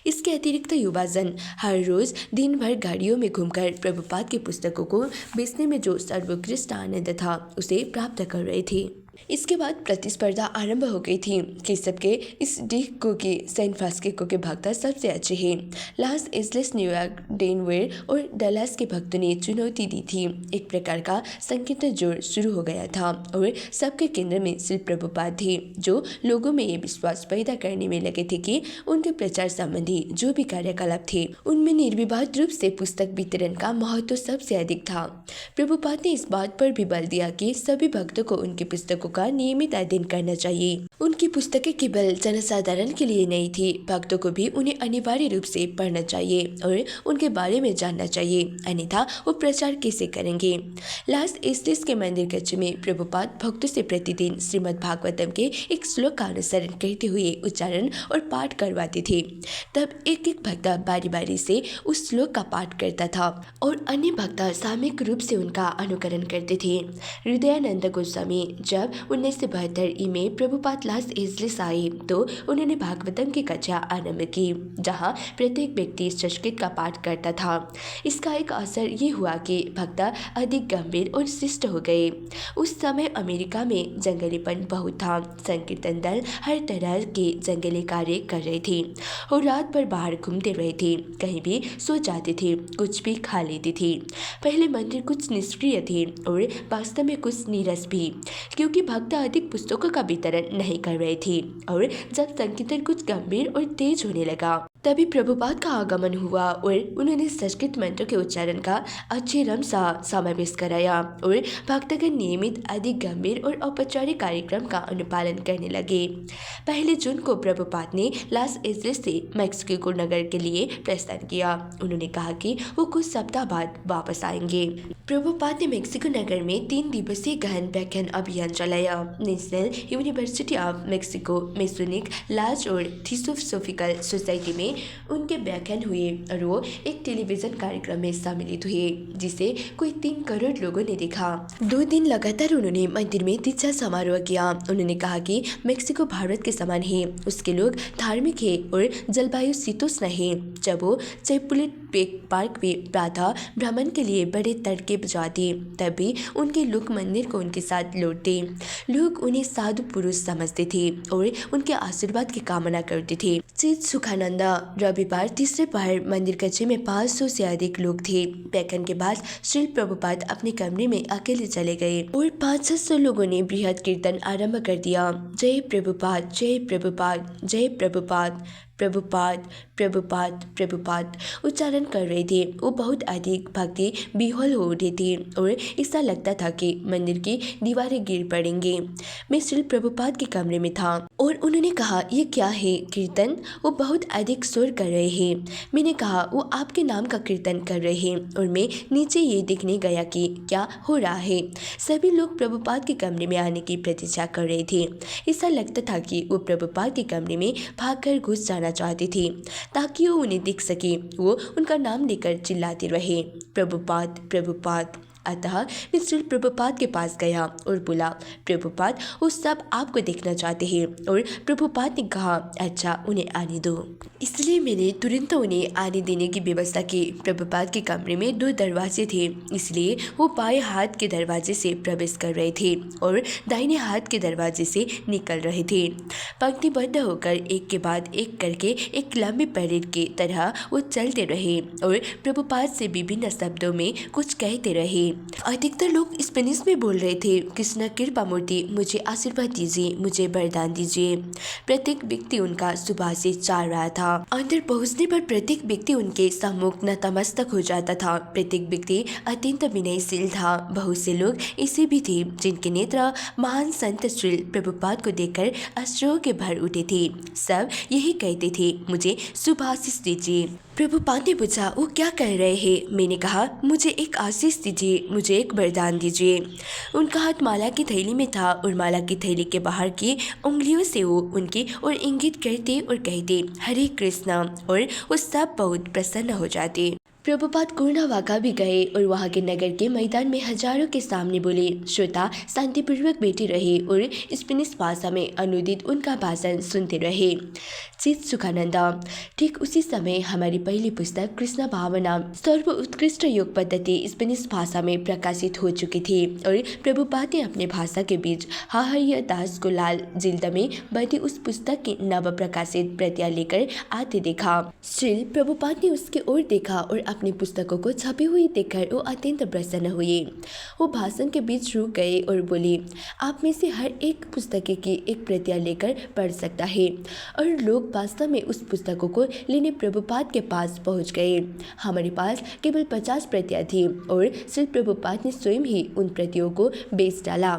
इसके अतिरिक्त युवाजन हर रोज दिन भर गाड़ियों में घूमकर प्रभुपाद की पुस्तकों को बेचने में जो सर्वोत्कृष्ट आनंद था उसे प्राप्त कर रहे थे। इसके बाद प्रतिस्पर्धा आरंभ हो गई थी कि सबके इस डीक को कि सैन फ्रांसिस्को के भक्त सबसे अच्छे हैं। लॉस एंजलिस, न्यूयॉर्क, डेनवर और डलास के भक्तों ने चुनौती दी थी। एक प्रकार का संकीर्ण जोर शुरू हो गया था और सबके केंद्र में श्री प्रभुपाद थे, जो लोगों में ये विश्वास पैदा करने में लगे थे कि उनके प्रचार संबंधी जो भी कार्यकलाप थे उनमें निर्विवाद रूप से पुस्तक वितरण का महत्व सबसे अधिक था। प्रभुपाद ने इस बात पर भी बल दिया कि सभी भक्तों को उनकी पुस्तकों का नियमित अध्ययन करना चाहिए। उनकी पुस्तकें केवल जनसाधारण के लिए नहीं थी, भक्तों को भी उन्हें अनिवार्य रूप से पढ़ना चाहिए और उनके बारे में जानना चाहिए, अन्यथा वो प्रचार कैसे करेंगे। लॉस एंजलिस के मंदिर कक्ष में प्रभुपाद भक्तों से प्रतिदिन श्रीमद् भागवतम के एक श्लोक का अनुसरण करते हुए उच्चारण और पाठ करवाते थे। तब एक एक भक्त बारी बारी से उस श्लोक का पाठ करता था और अन्य भक्त सामूहिक रूप से उनका अनुकरण करते थे। हृदयानंद गोस्वामी जब 1972 में प्रभुपाद लॉस एंजलिस आए तो उन्होंने भागवतम की कक्षा आरंभ की, जहां प्रत्येक व्यक्ति संस्कृत का पाठ करता था। इसका एक असर ये हुआ कि भक्त अधिक गंभीर और शिष्ट हो गए। उस समय अमेरिका में जंगलीपन बहुत था। संकीर्तन दल हर तरह के जंगली कार्य कर रहे थे और रात भर बाहर घूमते रहे थे, कहीं भी सो जाते थे, कुछ भी खा लेते थे। पहले मंदिर कुछ निष्क्रिय थे और वास्तव में कुछ नीरस भी, क्योंकि भक्त अधिक पुस्तकों का वितरण नहीं कर रहे थे। और जब संकीर्तन कुछ गंभीर और तेज होने लगा तभी प्रभुपाद का आगमन हुआ और उन्होंने संस्कृत मंत्रों के उच्चारण का अच्छे रम सा समावेश कराया और भक्तगण नियमित अधिक गंभीर और औपचारिक कार्यक्रम का अनुपालन करने लगे। 1 जून को प्रभुपाद ने लॉस एंजलिस से मैक्सिको नगर के लिए प्रस्थान किया। उन्होंने कहा कि वो कुछ सप्ताह बाद वापस आएंगे। प्रभुपाद ने मैक्सिको नगर में 3 दिवसीय गहन व्याख्यान अभियान चलाया गया। National University of Mexico Masonic lodge और थियोसॉफिकल सोसाइटी में उनके व्याख्यान हुए और वो एक टेलीविज़न कार्यक्रम में सम्मिलित हुए जिसे कोई 3 करोड़ लोगों ने देखा। 2 दिन लगातार उन्होंने मंदिर में दीक्षा समारोह किया। उन्होंने कहा कि मेक्सिको भारत के समान है, उसके लोग धार्मिक है और जलवायु शीतोष्ण है। जब वो चैपुलेटपेक पार्क में प्रातः भ्रमण के लिए बड़े तड़के बजाते तब भी उनके लोग मंदिर को उनके साथ लौटते। लोग उन्हें साधु पुरुष समझते थे और उनके आशीर्वाद की कामना करते थे। चित सुखानंदा रविवार तीसरे पहर मंदिर कच्चे में 500 से अधिक लोग थे। व्याख्यान के बाद श्री प्रभुपाद अपने कमरे में अकेले चले गए और 500 लोगों ने बृहद कीर्तन आरंभ कर दिया। जय प्रभुपाद, जय प्रभुपाद, जय प्रभुपाद, प्रभुपाद, प्रभुपाद, प्रभुपाद उच्चारण कर रहे थे। वो बहुत अधिक भक्ति विह्वल हो उठे थे और ऐसा लगता था कि मंदिर की दीवारें गिर पड़ेंगे। मैं श्री प्रभुपाद के कमरे में था और उन्होंने कहा, ये क्या है कीर्तन? वो बहुत अधिक शोर कर रहे हैं। मैंने कहा, वो आपके नाम का कीर्तन कर रहे हैं और मैं नीचे ये देखने गया कि क्या हो रहा है। सभी लोग प्रभुपाद के कमरे में आने की प्रतीक्षा कर रहे थे। ऐसा लगता था कि वो प्रभुपाद के कमरे में भागकर घुस जाना चाहते थे ताकि वो उन्हें दिख सके। वो उनका नाम लेकर चिल्लाते रहे, प्रभुपाद, प्रभुपाद। अतः मैं श्री प्रभुपाद के पास गया और बोला, प्रभुपाद, वो सब आपको देखना चाहते हैं। और प्रभुपाद ने कहा, अच्छा, उन्हें आने दो। इसलिए मैंने तुरंत उन्हें आने देने की व्यवस्था की। प्रभुपाद के कमरे में 2 दरवाजे थे, इसलिए वो बाएं हाथ के दरवाजे से प्रवेश कर रहे थे और दाहिने हाथ के दरवाजे से निकल रहे थे। पंक्तिबद्ध होकर एक के बाद एक करके एक लंबी परेड की तरह वो चलते रहे और प्रभुपाद से विभिन्न शब्दों में कुछ कहते रहे। अधिकतर लोग स्पेनिश में बोल रहे थे, कृष्ण कृपा मूर्ति, मुझे आशीर्वाद दीजिए, मुझे वरदान दीजिए। प्रत्येक व्यक्ति उनका सुभाषित चाह रहा था। अंदर पहुंचने पर प्रत्येक व्यक्ति उनके सम्मुख नतमस्तक हो जाता था। प्रत्येक व्यक्ति अत्यंत विनयशील था। बहुत से लोग ऐसे भी थे जिनके नेत्र महान संत श्री प्रभुपाद को देखकर अश्रुओं के भर उठे थे। सब यही कहते थे, मुझे सुभाषित दीजिए। प्रभुपाद ने पूछा, वो क्या कह रहे हैं? मैंने कहा, मुझे एक आशीष दीजिए, मुझे एक वरदान दीजिए। उनका हाथ माला की थैली में था और माला की थैली के बाहर की उंगलियों से वो उनकी ओर इंगित करते और कहते, हरे कृष्णा, और वो सब बहुत प्रसन्न हो जाते। प्रभुपाद कुर्नावाका भी गए और वहाँ के नगर के मैदान में हजारों के सामने बोले। श्रोता शांतिपूर्वक बैठे रहे और स्पेनिश भाषा में अनुदित उनका भाषण सुनते रहे। चित सुखानंदा। ठीक उसी समय हमारी पहली पुस्तक कृष्ण भावना सर्व उत्कृष्ट योग पद्धति स्पेनिश भाषा में प्रकाशित हो चुकी थी और प्रभुपाद ने अपने भाषा के बीच हाहर्य दास को लाल जिल्द में बनी उस पुस्तक की नव प्रकाशित प्रतियां लेकर आते देखा। श्री प्रभुपाद ने उसके ओर देखा और अपनी पुस्तकों को छपी हुई देखकर वो अत्यंत प्रसन्न हुए। वो भाषण के बीच रुक गए और बोले, आप में से हर एक पुस्तक की एक प्रतियां लेकर पढ़ सकता है। और लोग वास्तव में उस पुस्तकों को लेने प्रभुपाद के पास पहुंच गए। हमारे पास केवल 50 प्रतियां थी और श्री प्रभुपाद ने स्वयं ही उन प्रतियों को बेच डाला।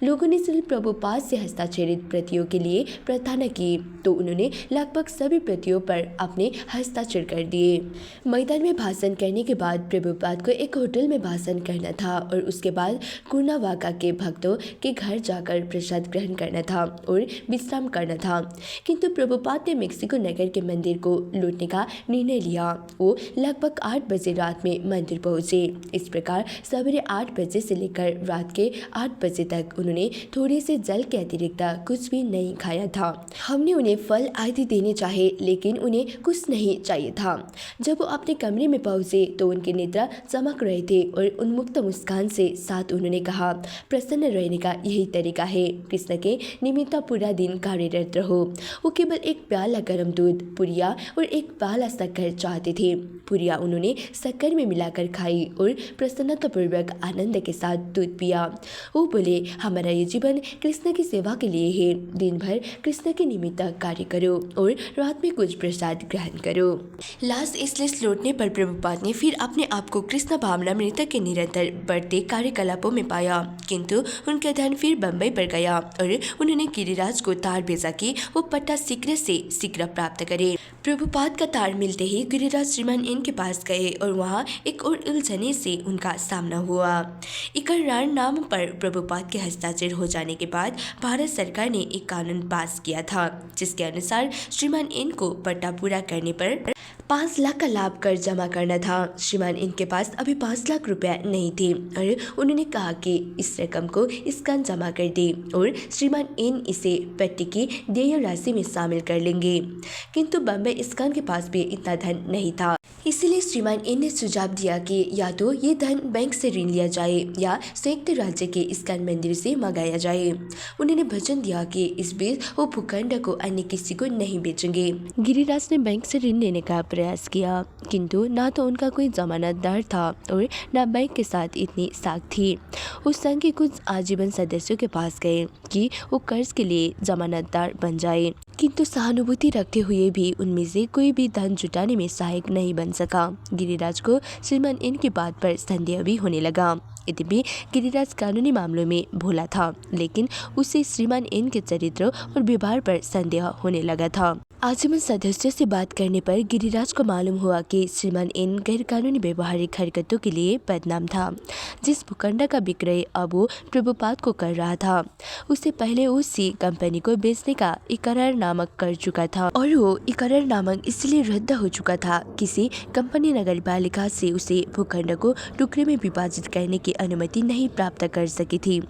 लोगों ने श्री प्रभुपाद से हस्ताक्षरित प्रतियों के लिए प्रार्थना की तो उन्होंने लगभग सभी प्रतियों पर अपने हस्ताक्षर कर दिए। मैदान में भाषण करने के बाद प्रभुपाद को एक होटल में भाषण करना था और उसके बाद कुर्नावाका के भक्तों के घर जाकर प्रसाद ग्रहण करना था और विश्राम करना था। किंतु प्रभुपाद ने मेक्सिको नगर के मंदिर को लूटने का निर्णय लिया। वो लगभग 8 बजे रात में मंदिर पहुंचे। इस प्रकार सवेरे 8 बजे से लेकर रात के 8 बजे तक उन्होंने थोड़े से जल के अतिरिक्त कुछ भी नहीं खाया था। हमने उन्हें फल आदि देने चाहे लेकिन उन्हें कुछ नहीं चाहिए था। जब वो अपने कमरे में पहुंचे तो उनके नेत्र चमक रहे थे और उन्मुक्त मुस्कान से साथ उन्होंने कहा, प्रसन्न रहने का यही तरीका है। कृष्ण के निमित्त पूरा दिन कार्यरत रहो। वो केवल एक प्याला गर्म दूध, पुरिया और एक प्याला शक्कर चाहते थे। पुरिया उन्होंने शक्कर में मिलाकर खाई और प्रसन्नतापूर्वक आनंद के साथ दूध पिया। वो बोले, हमारा ये जीवन कृष्ण की सेवा के लिए है। दिन भर कृष्ण के निमित्त कार्य करो और रात में कुछ प्रसाद ग्रहण करो। लॉस एंजलिस लौटने पर प्रभुपाद प्रभुपाद ने फिर अपने आप को कृष्ण भावनामृत के निरंतर बढ़ते कार्यकलापों में पाया, किंतु उनका ध्यान फिर बम्बई पर गया और उन्होंने गिरिराज को तार भेजा कि वो पट्टा शीघ्र से शीघ्र प्राप्त करे। प्रभुपाद का तार मिलते ही गिरिराज श्रीमान एन के पास गए और वहाँ एक और उलझने से उनका सामना हुआ। इकरार नाम पर प्रभुपाद के हस्ताक्षर हो जाने के बाद भारत सरकार ने एक कानून पास किया था, जिसके अनुसार श्रीमान एन को पट्टा पूरा करने पर 5 लाख का लाभ कर जमा करना था। श्रीमान इनके पास अभी 5 लाख रुपया नहीं थे और उन्होंने कहा कि इस रकम को स्कैन जमा कर दे और श्रीमान इन इसे पट्टी की देय राशि में शामिल कर लेंगे, किंतु बम्बई स्कैन के पास भी इतना धन नहीं था। इसलिए श्रीमान इन ने सुझाव दिया कि या तो ये धन बैंक से ऋण लिया जाए या संयुक्त राज्य के स्कैन मंदिर से मंगाया जाए। उन्होंने वचन दिया कि इस बीच वो भूखंड को अन्य किसी को नहीं बेचेंगे। गिरिराज ने बैंक से ऋण लेने का प्रयास किया, किंतु ना तो उनका कोई जमानतदार था और न बैंक के साथ इतनी साख थी। उस संघ के कुछ आजीवन सदस्यों के पास गए कि वो कर्ज के लिए जमानतदार बन जाए, किंतु सहानुभूति रखते हुए भी उनमें से कोई भी धन जुटाने में सहायक नहीं बन सका। गिरिराज को श्रीमान इन की बात पर संदेह भी होने लगा। यद्यपि गिरिराज कानूनी मामलों में भोला था, लेकिन उसे श्रीमान इन के चरित्र और व्यवहार पर संदेह होने लगा था। आजीवन सदस्यों से बात करने पर गिरिराज को मालूम हुआ कि श्रीमान इन गैर कानूनी व्यवहारिक हरकतों के लिए बदनाम था। जिस भूखंड का विक्रय अब वो प्रभुपाद को कर रहा था, उससे पहले उसी कंपनी को बेचने का इकरारनामा कर चुका था और वो इकरारनामा इसलिए रद्द हो चुका था। किसी कंपनी नगरपालिका से उसे भूखंड को टुकड़े में विभाजित करने की अनुमति नहीं प्राप्त कर सकी थी।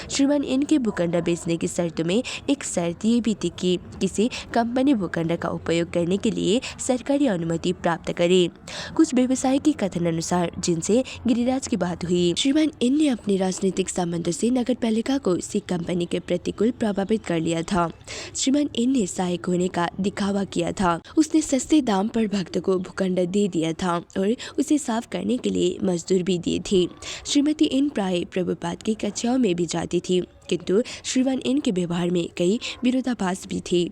श्रीमान इन के भूखंड बेचने की शर्तों में एक शर्त ये भी थी कि किसी कंपनी भूखंड का उपयोग करने के लिए सरकारी अनुमति प्राप्त करे। कुछ व्यवसाय के कथन अनुसार जिनसे गिरिराज की बात हुई, श्रीमान इन ने अपने राजनीतिक संबंधों से नगरपालिका को सी कंपनी के प्रतिकूल प्रभावित कर लिया था। श्रीमान इन ने सहायक होने का दिखावा किया था। उसने सस्ते दाम पर भक्त को भूखंड दे दिया था और उसे साफ करने के लिए मजदूर भी दिए थे। श्रीमती इन प्राय प्रभुपाद की कक्षाओं में भी जाती थी, किंतु श्रीमान इन के व्यवहार में कई विरोधाभास भी थे।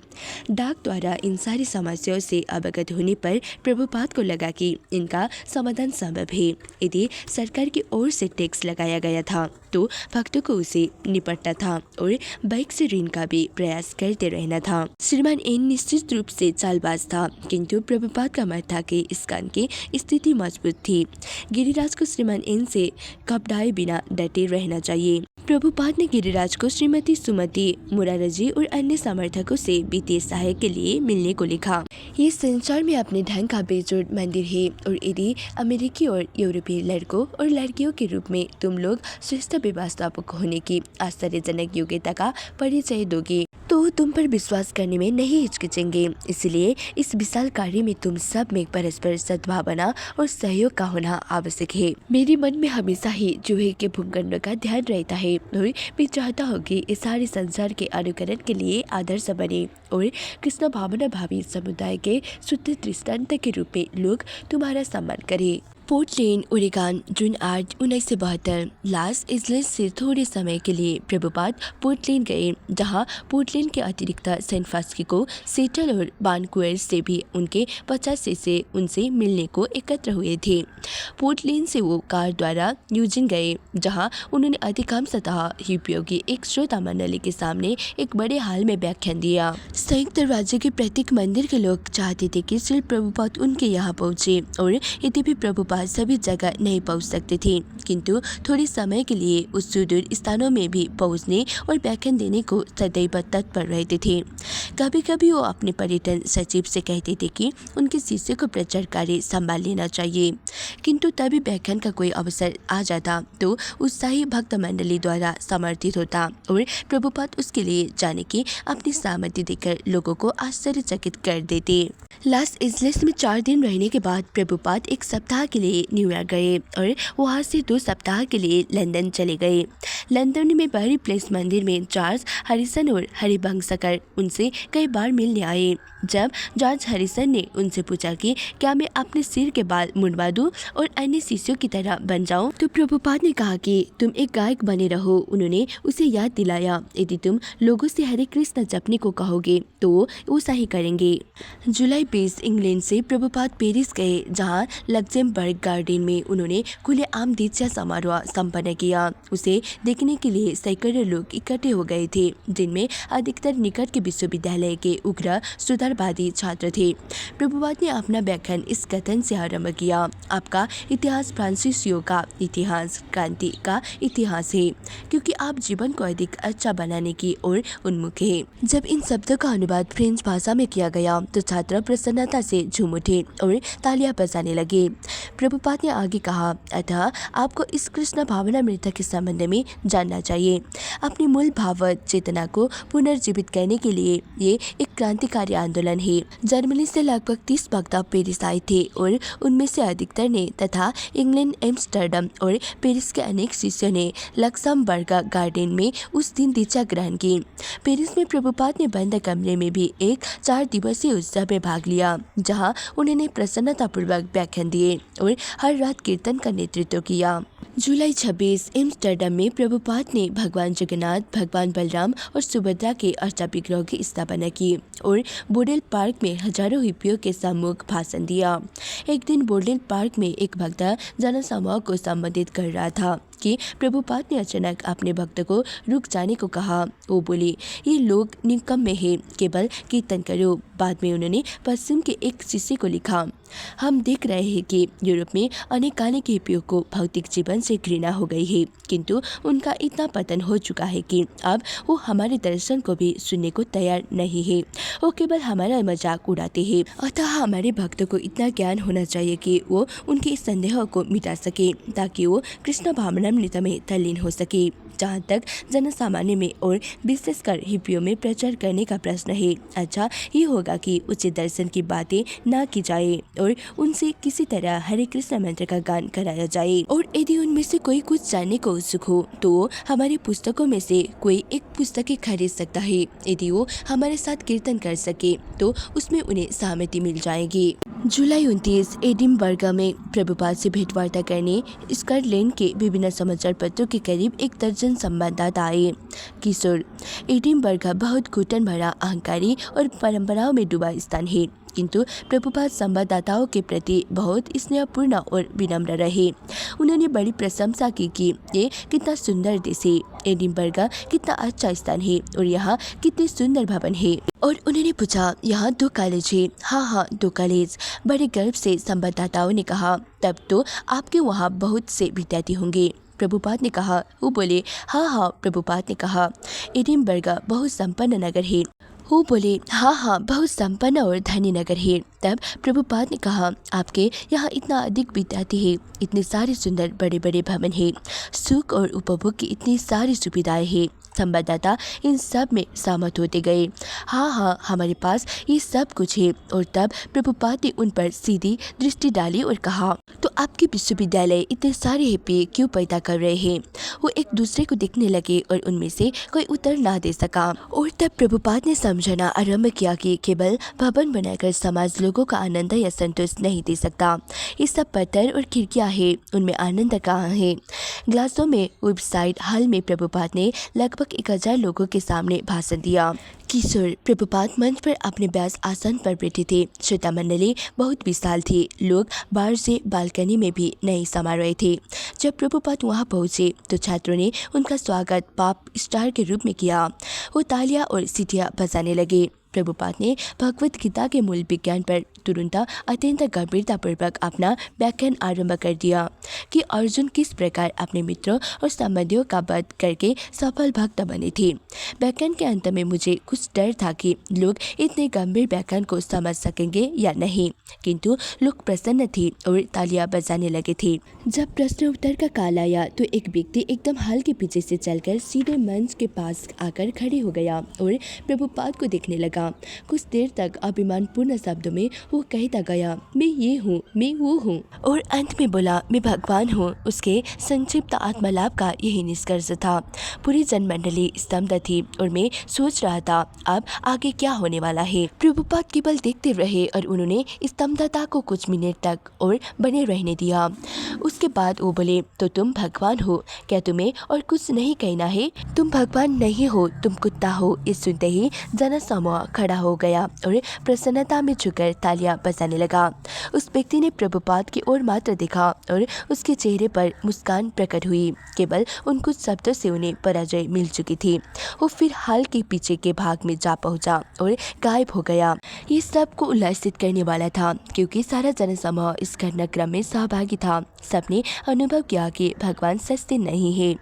डाक द्वारा इन सारी समस्याओं से अवगत होने पर प्रभुपाद को लगा कि इनका समाधान संभव है। यदि सरकार की ओर से टैक्स लगाया गया था तो भक्तों को उसे निपटना था और बैंक से ऋण का भी प्रयास करते रहना था। श्रीमान इन निश्चित रूप से चालबाज था, किंतु प्रभुपाद का मत था कि स्कैन की स्थिति मजबूत थी। गिरिराज को श्रीमान इन से घबराए बिना डटे रहना चाहिए। प्रभुपाद ने गिरिराज को श्रीमती सुमति मुरारजी और अन्य समर्थकों से वित्तीय सहायता के लिए मिलने को लिखा। ये संसार में अपने ढंग का बेजोड़ मंदिर है और यदि अमेरिकी और यूरोपीय लड़कों और लड़कियों के रूप में तुम लोग श्रेष्ठ व्यवस्थापक होने की आश्चर्यजनक योग्यता का परिचय दोगे तो तुम पर विश्वास करने में नहीं हिचकिचेंगे। इसलिए इस विशाल कार्य में तुम सब में परस्पर सद्भावना और सहयोग का होना आवश्यक है। मेरे मन में हमेशा ही चूहे के भूखंड का ध्यान रहता है और मैं चाहता हूँ कि इस सारे संसार के अनुकरण के लिए आदर्श बने और कृष्ण भावना भावी समुदाय के शुद्ध दृष्टांत के रूप में लोग तुम्हारा सम्मान करें। पोर्टलैंड, ओरेगन, जून 8, 1972। लॉस एंजलिस से थोड़े समय के लिए प्रभुपाद पोर्टलैंड गए, जहां पोर्टलैंड के अतिरिक्त सैन फ्रांसिस्को, सिएटल और वैनकूवर से भी उनके 50 से उनसे मिलने को एकत्र हुए थे। पोर्टलैंड से वो कार द्वारा यूजिन गए, जहां उन्होंने अधिकांशतः ही उपयोगी एक श्रोता मंडली के सामने एक बड़े हाल में व्याख्यान दिया। संयुक्त राज्य के प्रत्येक मंदिर के लोग चाहते थे कि श्री प्रभुपाद उनके यहाँ पहुँचे और यद्यपि प्रभुपाद सभी जगह नहीं पहुंच सकते थे, किंतु थोड़े समय के लिए उस सुदूर स्थानों में भी पहुंचने और व्याख्यान देने को सदैव तत्पर रहते थे। कभी कभी वो अपने पर्यटन सचिव से कहते थे कि उनके शिष्य को प्रचार कार्य संभाल लेना चाहिए, किंतु तभी व्याख्यान का कोई अवसर आ जाता तो उत्साही भक्त मंडली द्वारा समर्थित होता और प्रभुपाद उसके लिए जाने की अपनी सहमति देकर लोगों को आश्चर्यचकित कर देते। लॉस एंजलिस में 4 दिन रहने के बाद प्रभुपाद एक सप्ताह के लिए न्यूयॉर्क गए और वहां से 2 सप्ताह के लिए लंदन चले गए। लंदन में बहरी प्लेस मंदिर में जॉर्ज हैरिसन और हरिवंशकर उनसे कई बार मिलने आए। जब जॉर्ज हैरिसन ने उनसे पूछा कि क्या मैं अपने सिर के बाल मुंडवा दूं और अन्य शिष्यों की तरह बन जाऊं, तो प्रभुपाद ने कहा कि तुम एक गायक बने रहो। उन्होंने उसे याद दिलाया, यदि तुम लोगों से हरे कृष्ण जपने को कहोगे तो वो सही करेंगे। जुलाई 20 इंग्लैंड से प्रभुपाद पेरिस गए, जहां लक्सेमबर्ग पार्क गार्डन में उन्होंने खुलेआम दीक्षा समारोह संपन्न किया। उसे देखने के लिए सैकड़ों लोग इकट्ठे हो गए थे, जिनमें अधिकतर निकट के विश्वविद्यालय के उग्र सुधारवादी छात्र थे। प्रभुपाद ने अपना व्याख्यान इस कथन से आरंभ किया, आपका इतिहास फ्रांसीसियों का इतिहास क्रांति का इतिहास है, क्योंकि आप जीवन को अधिक अच्छा बनाने की ओर उन्मुख है। जब इन शब्दों का अनुवाद फ्रेंच भाषा में किया गया तो छात्र प्रसन्नता से झूम उठे और तालियां बजाने लगे। प्रभुपाद ने आगे कहा, अतः आपको इस कृष्ण भावनामृत के संबंध में जानना चाहिए। अपनी मूल भाव चेतना को पुनर्जीवित करने के लिए ये एक क्रांतिकारी आंदोलन है। जर्मनी से लगभग 30 वक्ता पेरिस आए थे और उनमें से अधिकतर ने तथा इंग्लैंड, एम्स्टर्डम और पेरिस के अनेक शिष्यों ने लक्समबर्ग गार्डन में उस दिन दीक्षा ग्रहण की। पेरिस में प्रभुपाद ने बंद कमरे में भी एक 4 दिवसीय उत्सव में भाग लिया, जहां उन्होंने प्रसन्नतापूर्वक व्याख्यान दिए और हर रात कीर्तन का नेतृत्व किया। जुलाई 26 एम्स्टर्डम में प्रभुपाद ने भगवान जगन्नाथ, भगवान बलराम और सुभद्रा के अर्चा विग्रह की स्थापना की और बोडेल पार्क में हजारों हिप्पियों के सम्मुख भाषण दिया। एक दिन बोडेल पार्क में एक भक्त जनसमूह को संबोधित कर रहा था कि प्रभुपाद ने अचानक अपने भक्त को रुक जाने को कहा। वो बोले, ये लोग निकम्मे हैं, केवल कीर्तन करो। बाद में उन्होंने पश्चिम के एक शिष्य को लिखा, हम देख रहे हैं कि यूरोप में अनेक काले के हिप्पियों को भौतिक जीवन से घृणा हो गई है, किंतु उनका इतना पतन हो चुका है कि अब वो हमारे दर्शन को भी सुनने को तैयार नहीं है। वो केवल हमारा मजाक उड़ाते हैं। अतः हमारे भक्तों को इतना ज्ञान होना चाहिए कि वो उनके इस संदेह को मिटा सके, ताकि वो कृष्ण भावनामृत में तल्लीन हो सके। जहाँ तक जनसामान्य में और विशेषकर हिप्पियों में प्रचार करने का प्रश्न है, अच्छा ये होगा कि उचित दर्शन की बातें ना की जाए और उनसे किसी तरह हरे कृष्ण मंत्र का गान कराया जाए। और यदि उनमें से कोई कुछ जानने को उत्सुक हो तो वो हमारी पुस्तकों में से कोई एक पुस्तक खरीद सकता है। यदि वो हमारे साथ कीर्तन कर सके तो उसमें उन्हें सहमति मिल जाएगी। जुलाई 29 एडिनबर्ग में प्रभुपाद से भेंटवार्ता करने स्कॉटलैंड के विभिन्न समाचार पत्रों के करीब 1 दर्जन संवाददाता आए। किशोर, एडिनबर्ग बहुत घुटन भरा, अहंकारी और परंपराओं में डूबा स्थान है, किंतु प्रभुपाद संवाददाताओं के प्रति बहुत स्नेहपूर्ण और विनम्र रहे। उन्होंने बड़ी प्रशंसा की कि ये कितना सुंदर देश है, एडिनबर्ग कितना अच्छा स्थान है और यहाँ कितने सुंदर भवन है। और उन्होंने पूछा, यहाँ 2 कॉलेज है? हाँ, 2 कॉलेज, बड़े गर्व से संवाददाताओं ने कहा। तब तो आपके वहाँ बहुत से विद्यार्थी होंगे? प्रभुपाद ने कहा। वो बोले, हाँ, प्रभुपाद ने कहा, एडिनबर्ग बहुत संपन्न नगर है। वो बोले, हाँ, बहुत संपन्न और धनी नगर है। तब प्रभुपाद ने कहा, आपके यहाँ इतना अधिक विद्यार्थी है, इतने सारे सुंदर बड़े बड़े भवन है, सुख और उपभोग की इतनी सारी सुविधाएं हैं। संवाददाता इन सब में सहमत होते गए। हाँ, हमारे पास ये सब कुछ है। और तब प्रभुपाद ने उन पर सीधी दृष्टि डाली और कहा, तो आपके विश्वविद्यालय इतने सारे हिप्पी क्यों पैदा कर रहे हैं? वो एक दूसरे को देखने लगे और उनमें से कोई उत्तर ना दे सका। और तब प्रभुपाद ने समझना आरंभ किया कि केवल भवन बनाकर समाज लोगों का आनंद या संतोष नहीं दे सकता। ये सब पत्थर और खिड़कियां हैं, उनमें आनंद कहाँ है? ग्लासों में वेबसाइट हॉल में प्रभुपाद ने लगभग 1000 लोगों के सामने भाषण दिया। किशोर, प्रभुपाद मंच पर अपने व्यास आसन पर बैठे थे। श्रोता मंडली बहुत विशाल थी। लोग बाहर से बालकनी में भी नहीं समा रहे थे। जब प्रभुपाद वहां पहुंचे तो छात्रों ने उनका स्वागत पॉप स्टार के रूप में किया। वो तालियां और सीटियां बजाने लगे। प्रभुपाद ने भगवत गीता के मूल विज्ञान पर तुरंत अत्यंत गंभीरतापूर्वक अपना व्याख्यान आरंभ कर दिया कि अर्जुन किस प्रकार अपने मित्रों और संबंधियों का वध करके सफल भक्त बने थे। व्याख्यान के अंत में मुझे कुछ डर था कि लोग इतने गंभीर व्याख्यान को समझ सकेंगे या नहीं, किंतु लोग प्रसन्न थे और तालियां बजाने लगे थे। जब प्रश्न उत्तर का काल आया तो एक व्यक्ति एकदम हॉल के पीछे से चलकर सीधे मंच के पास आकर खड़े हो गया और प्रभुपाद को देखने लगा। कुछ देर तक अभिमानपूर्ण शब्दों में वो कहता गया, मैं ये हूँ, मैं वो हूँ, और अंत में बोला, मैं भगवान हूँ। उसके संक्षिप्त आत्मलाभ का यही निष्कर्ष था। पूरी जनमंडली स्तब्ध थी और मैं सोच रहा था अब आगे क्या होने वाला है। प्रभुपाद केवल देखते रहे और उन्होंने स्तब्धता को कुछ मिनट तक और बने रहने दिया। उसके बाद वो बोले, तो तुम भगवान हो, क्या तुम्हें और कुछ नहीं कहना है? तुम भगवान नहीं हो, तुम कुत्ता हो। इस सुनते ही जनसमूह खड़ा हो गया और प्रसन्नता में झुककर तालियां उंगलियां बजाने लगा। उस व्यक्ति ने प्रभुपाद की ओर मात्र देखा और उसके चेहरे पर मुस्कान प्रकट हुई। केवल उन कुछ शब्दों से उन्हें पराजय मिल चुकी थी। वो फिर हाल के पीछे के भाग में जा पहुंचा और गायब हो गया। ये सबको उल्लासित करने वाला था क्योंकि सारा जनसमूह इस घटनाक्रम में सहभागी था। सबने अनुभव किया कि भगवान सस्ते नहीं है।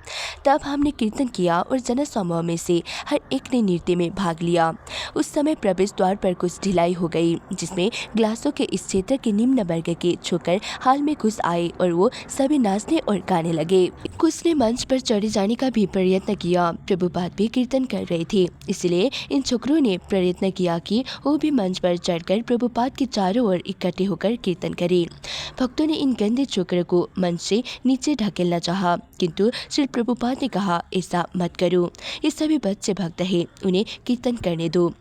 तब हमने कीर्तन किया और जनसमूह में से हर एक ने नृत्य में भाग लिया। उस समय प्रवेश द्वार पर कुछ ढिलाई हो गई, जिसमें ग्लासों के इस क्षेत्र के निम्न वर्ग के छोकर हाल में घुस आए और वो सभी नाचने और गाने लगे। कुछ ने मंच पर चढ़े जाने का भी प्रयत्न किया। प्रभुपाद भी कीर्तन कर रहे थे, इसलिए इन छोकरों ने प्रयत्न किया कि वो भी मंच पर चढ़कर प्रभुपाद के चारों ओर इकट्ठे होकर कीर्तन करें। भक्तों ने इन गंदे छोकरों को मंच से नीचे ढकेलना चाहा, किंतु श्री प्रभुपाद ने कहा, ऐसा मत करो, ये सभी बच्चे भक्त हैं, उन्हें कीर्तन करने दो।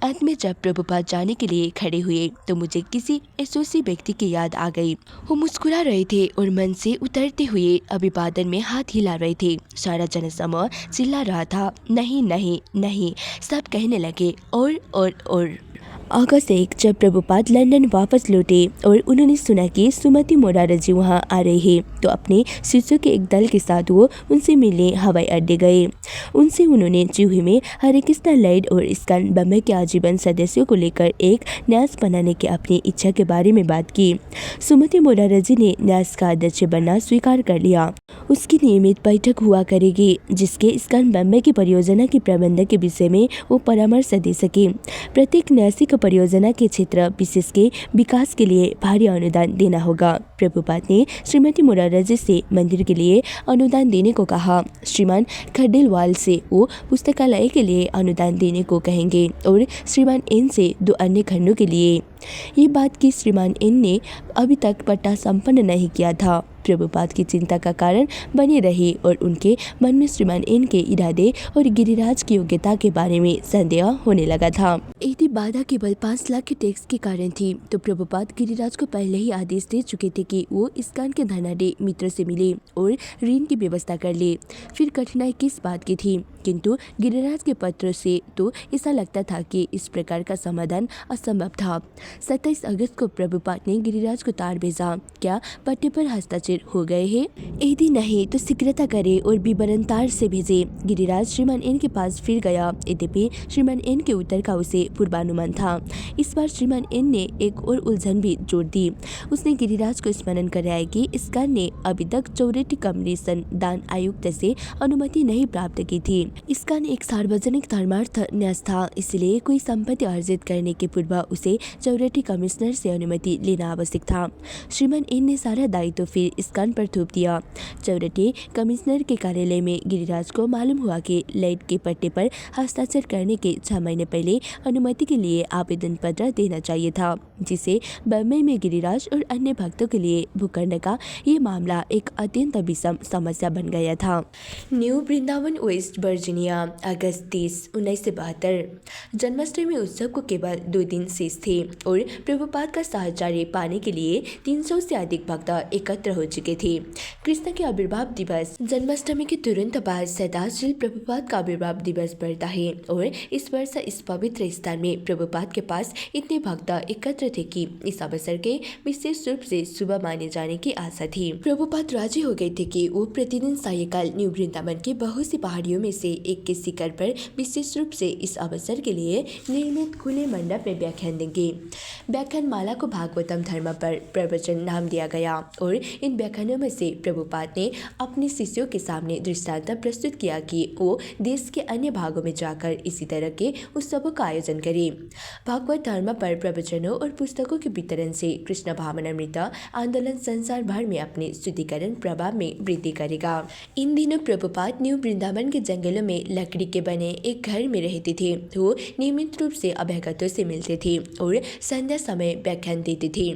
अंत में जब प्रभुपाद जाने के लिए खड़े हुए तो मुझे किसी ऐसे व्यक्ति की याद आ गई। वो मुस्कुरा रहे थे और मंच से उतरते हुए अभिवादन में हाथ हिला रहे थे। सारा जनसमूह चिल्ला रहा था, नहीं नहीं नहीं। सब कहने लगे और। अगस्त 1 जब प्रभुपाद लंदन वापस लौटे और उन्होंने सुना कि सुमति मोरारा जी वहाँ आ रहे हैं, तो अपने शिष्यों के एक दल के साथ वो उनसे मिलने हवाई अड्डे गए। उनसे उन्होंने चूहे में हरे कृष्णा लाइट और इस्कॉन बम्बई के आजीवन सदस्यों को लेकर एक न्यास बनाने की अपनी इच्छा के बारे में बात की। सुमति मोरारा जी ने न्यास का अध्यक्ष बनना स्वीकार कर लिया। उसकी नियमित बैठक हुआ करेगी, जिसके इस्कॉन बम्बई की परियोजना के प्रबंधन के विषय में वो परामर्श दे सके। प्रत्येक न्यासी को परियोजना के क्षेत्र विशेष के विकास के लिए भारी अनुदान देना होगा। प्रभुपाद ने श्रीमती मोरारा जी से मंदिर के लिए अनुदान देने को कहा। श्रीमान खडेलवाल से वो पुस्तकालय के लिए अनुदान देने को कहेंगे और श्रीमान एन से 2 अन्य खंडों के लिए। ये बात कि श्रीमान एन ने अभी तक पट्टा संपन्न नहीं किया था प्रभुपाद की चिंता का कारण बनी रही और उनके मन में श्रीमान एन के इरादे और गिरिराज की योग्यता के बारे में संदेह होने लगा था। यदि बाधा केवल 5 लाख के टैक्स के कारण थी तो प्रभुपाद गिरिराज को पहले ही आदेश दे चुके थे कि वो इस्कॉन के धनाढ्य मित्र से मिले और ऋण की व्यवस्था कर ले। फिर कठिनाई किस बात की थी? किंतु गिरिराज के पत्र से तो ऐसा लगता था कि इस प्रकार का समाधान असंभव था। 27 अगस्त को प्रभुपाद ने गिरिराज को तार भेजा, क्या पट्टे पर हस्ताक्षर हो गए हैं? यदि नहीं तो शीघ्रता करे और विवरण तार से भेजे। गिरिराज श्रीमान एन के पास फिर गया, यद्यपि श्रीमान एन के उत्तर का उसे पूर्वानुमान था। इस बार श्रीमान एन ने एक और उलझन भी जोड़ दी। उसने गिरिराज को स्मरण कराया कि इस्कॉन ने अभी तक चैरिटी कमीशन दान आयुक्त से अनुमति नहीं प्राप्त की थी। इस्कॉन एक सार्वजनिक धर्मार्थ न्यास था, इसलिए कोई संपत्ति अर्जित करने के पूर्व उसे चैरिटी कमिश्नर से अनुमति लेना आवश्यक था। श्रीमान एन ने सारा दायित्व फिर इस्कॉन पर थोप दिया। चैरिटी कमिश्नर के कार्यालय में गिरिराज को मालूम हुआ कि लाइट के पट्टे पर हस्ताक्षर करने के 6 महीने पहले अनुमति के लिए आवेदन पत्र देना चाहिए था, जिसे बम्बई में गिरिराज और अन्य भक्तों के लिए भूखंड का ये मामला एक अत्यंत विषम समस्या बन गया था। न्यू वृंदावन, वेस्ट वर्जीनिया, अगस्त 30, 1972। जन्माष्टमी उत्सव को केवल 2 दिन शेष थे और प्रभुपाद का साहचर्य पाने के लिए 300 से अधिक भक्त एकत्र हो चुके थे। कृष्ण के आविर्भाव दिवस जन्माष्टमी के तुरंत बाद सदा श्री प्रभुपाद का आविर्भाव दिवस पड़ता है और इस वर्ष इस पवित्र स्थान में प्रभुपाद के पास इतने भक्त एकत्र थे कि इस अवसर के विशेष रूप से शुभ माने जाने की आशा थी। प्रभुपाद राजी हो गए थे कि वो प्रतिदिन सायंकाल न्यू वृंदावन की बहुत सी पहाड़ियों में से एक के शिखर पर विशेष रूप से इस अवसर के लिए निर्मित खुले मंडप में व्याख्यान देंगे। व्याख्यान माला को भागवतम धर्म पर प्रवचन नाम दिया गया और इन व्याख्यानों में से प्रभुपाद ने अपने शिष्यों के सामने दृष्टांत प्रस्तुत किया कि वो देश के अन्य भागों में जाकर इसी तरह के उत्सवों का आयोजन करें। भागवत धर्म पर प्रवचनों और पुस्तकों के वितरण से कृष्ण भावनामृत आंदोलन संसार भर में अपने शुद्धिकरण प्रभाव में वृद्धि करेगा। इन दिनों प्रभुपाद न्यू वृंदावन के जंगलों में लकड़ी के बने एक घर में रहते थे। वो नियमित रूप से अभ्यागतों से मिलते थे और संध्या समय व्याख्यान देते थे।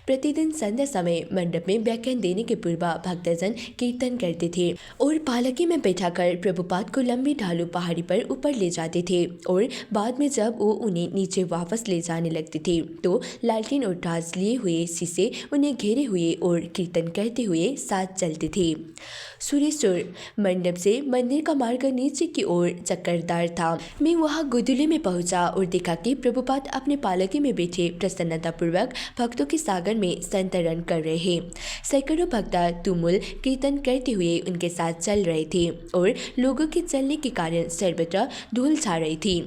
प्रतिदिन संध्या समय मंडप में व्याख्यान देने देने के पूर्व भक्तजन कीर्तन करते थे और पालकी में बैठाकर प्रभुपाद को लंबी ढालू पहाड़ी पर ऊपर ले जाते थे और बाद में जब वो उन्हें नीचे वापस ले जाने लगते थे तो लालटेन और टॉर्च लिए हुए शीशे उन्हें घेरे हुए और कीर्तन करते हुए साथ चलते थे। सूर्येश्वर मंडप से मंदिर का मार्ग नीचे की ओर चक्करदार था। मैं वहां गोधूली में पहुंचा और देखा कि प्रभुपाद अपने पालकी में बैठे प्रसन्नतापूर्वक भक्तों के सागर में संतरण कर रहे हैं। सैकड़ों भक्त तुमुल कीर्तन करते हुए उनके साथ चल रहे थे और लोगों के चलने के कारण सर्वत्र धूल छा रही थी।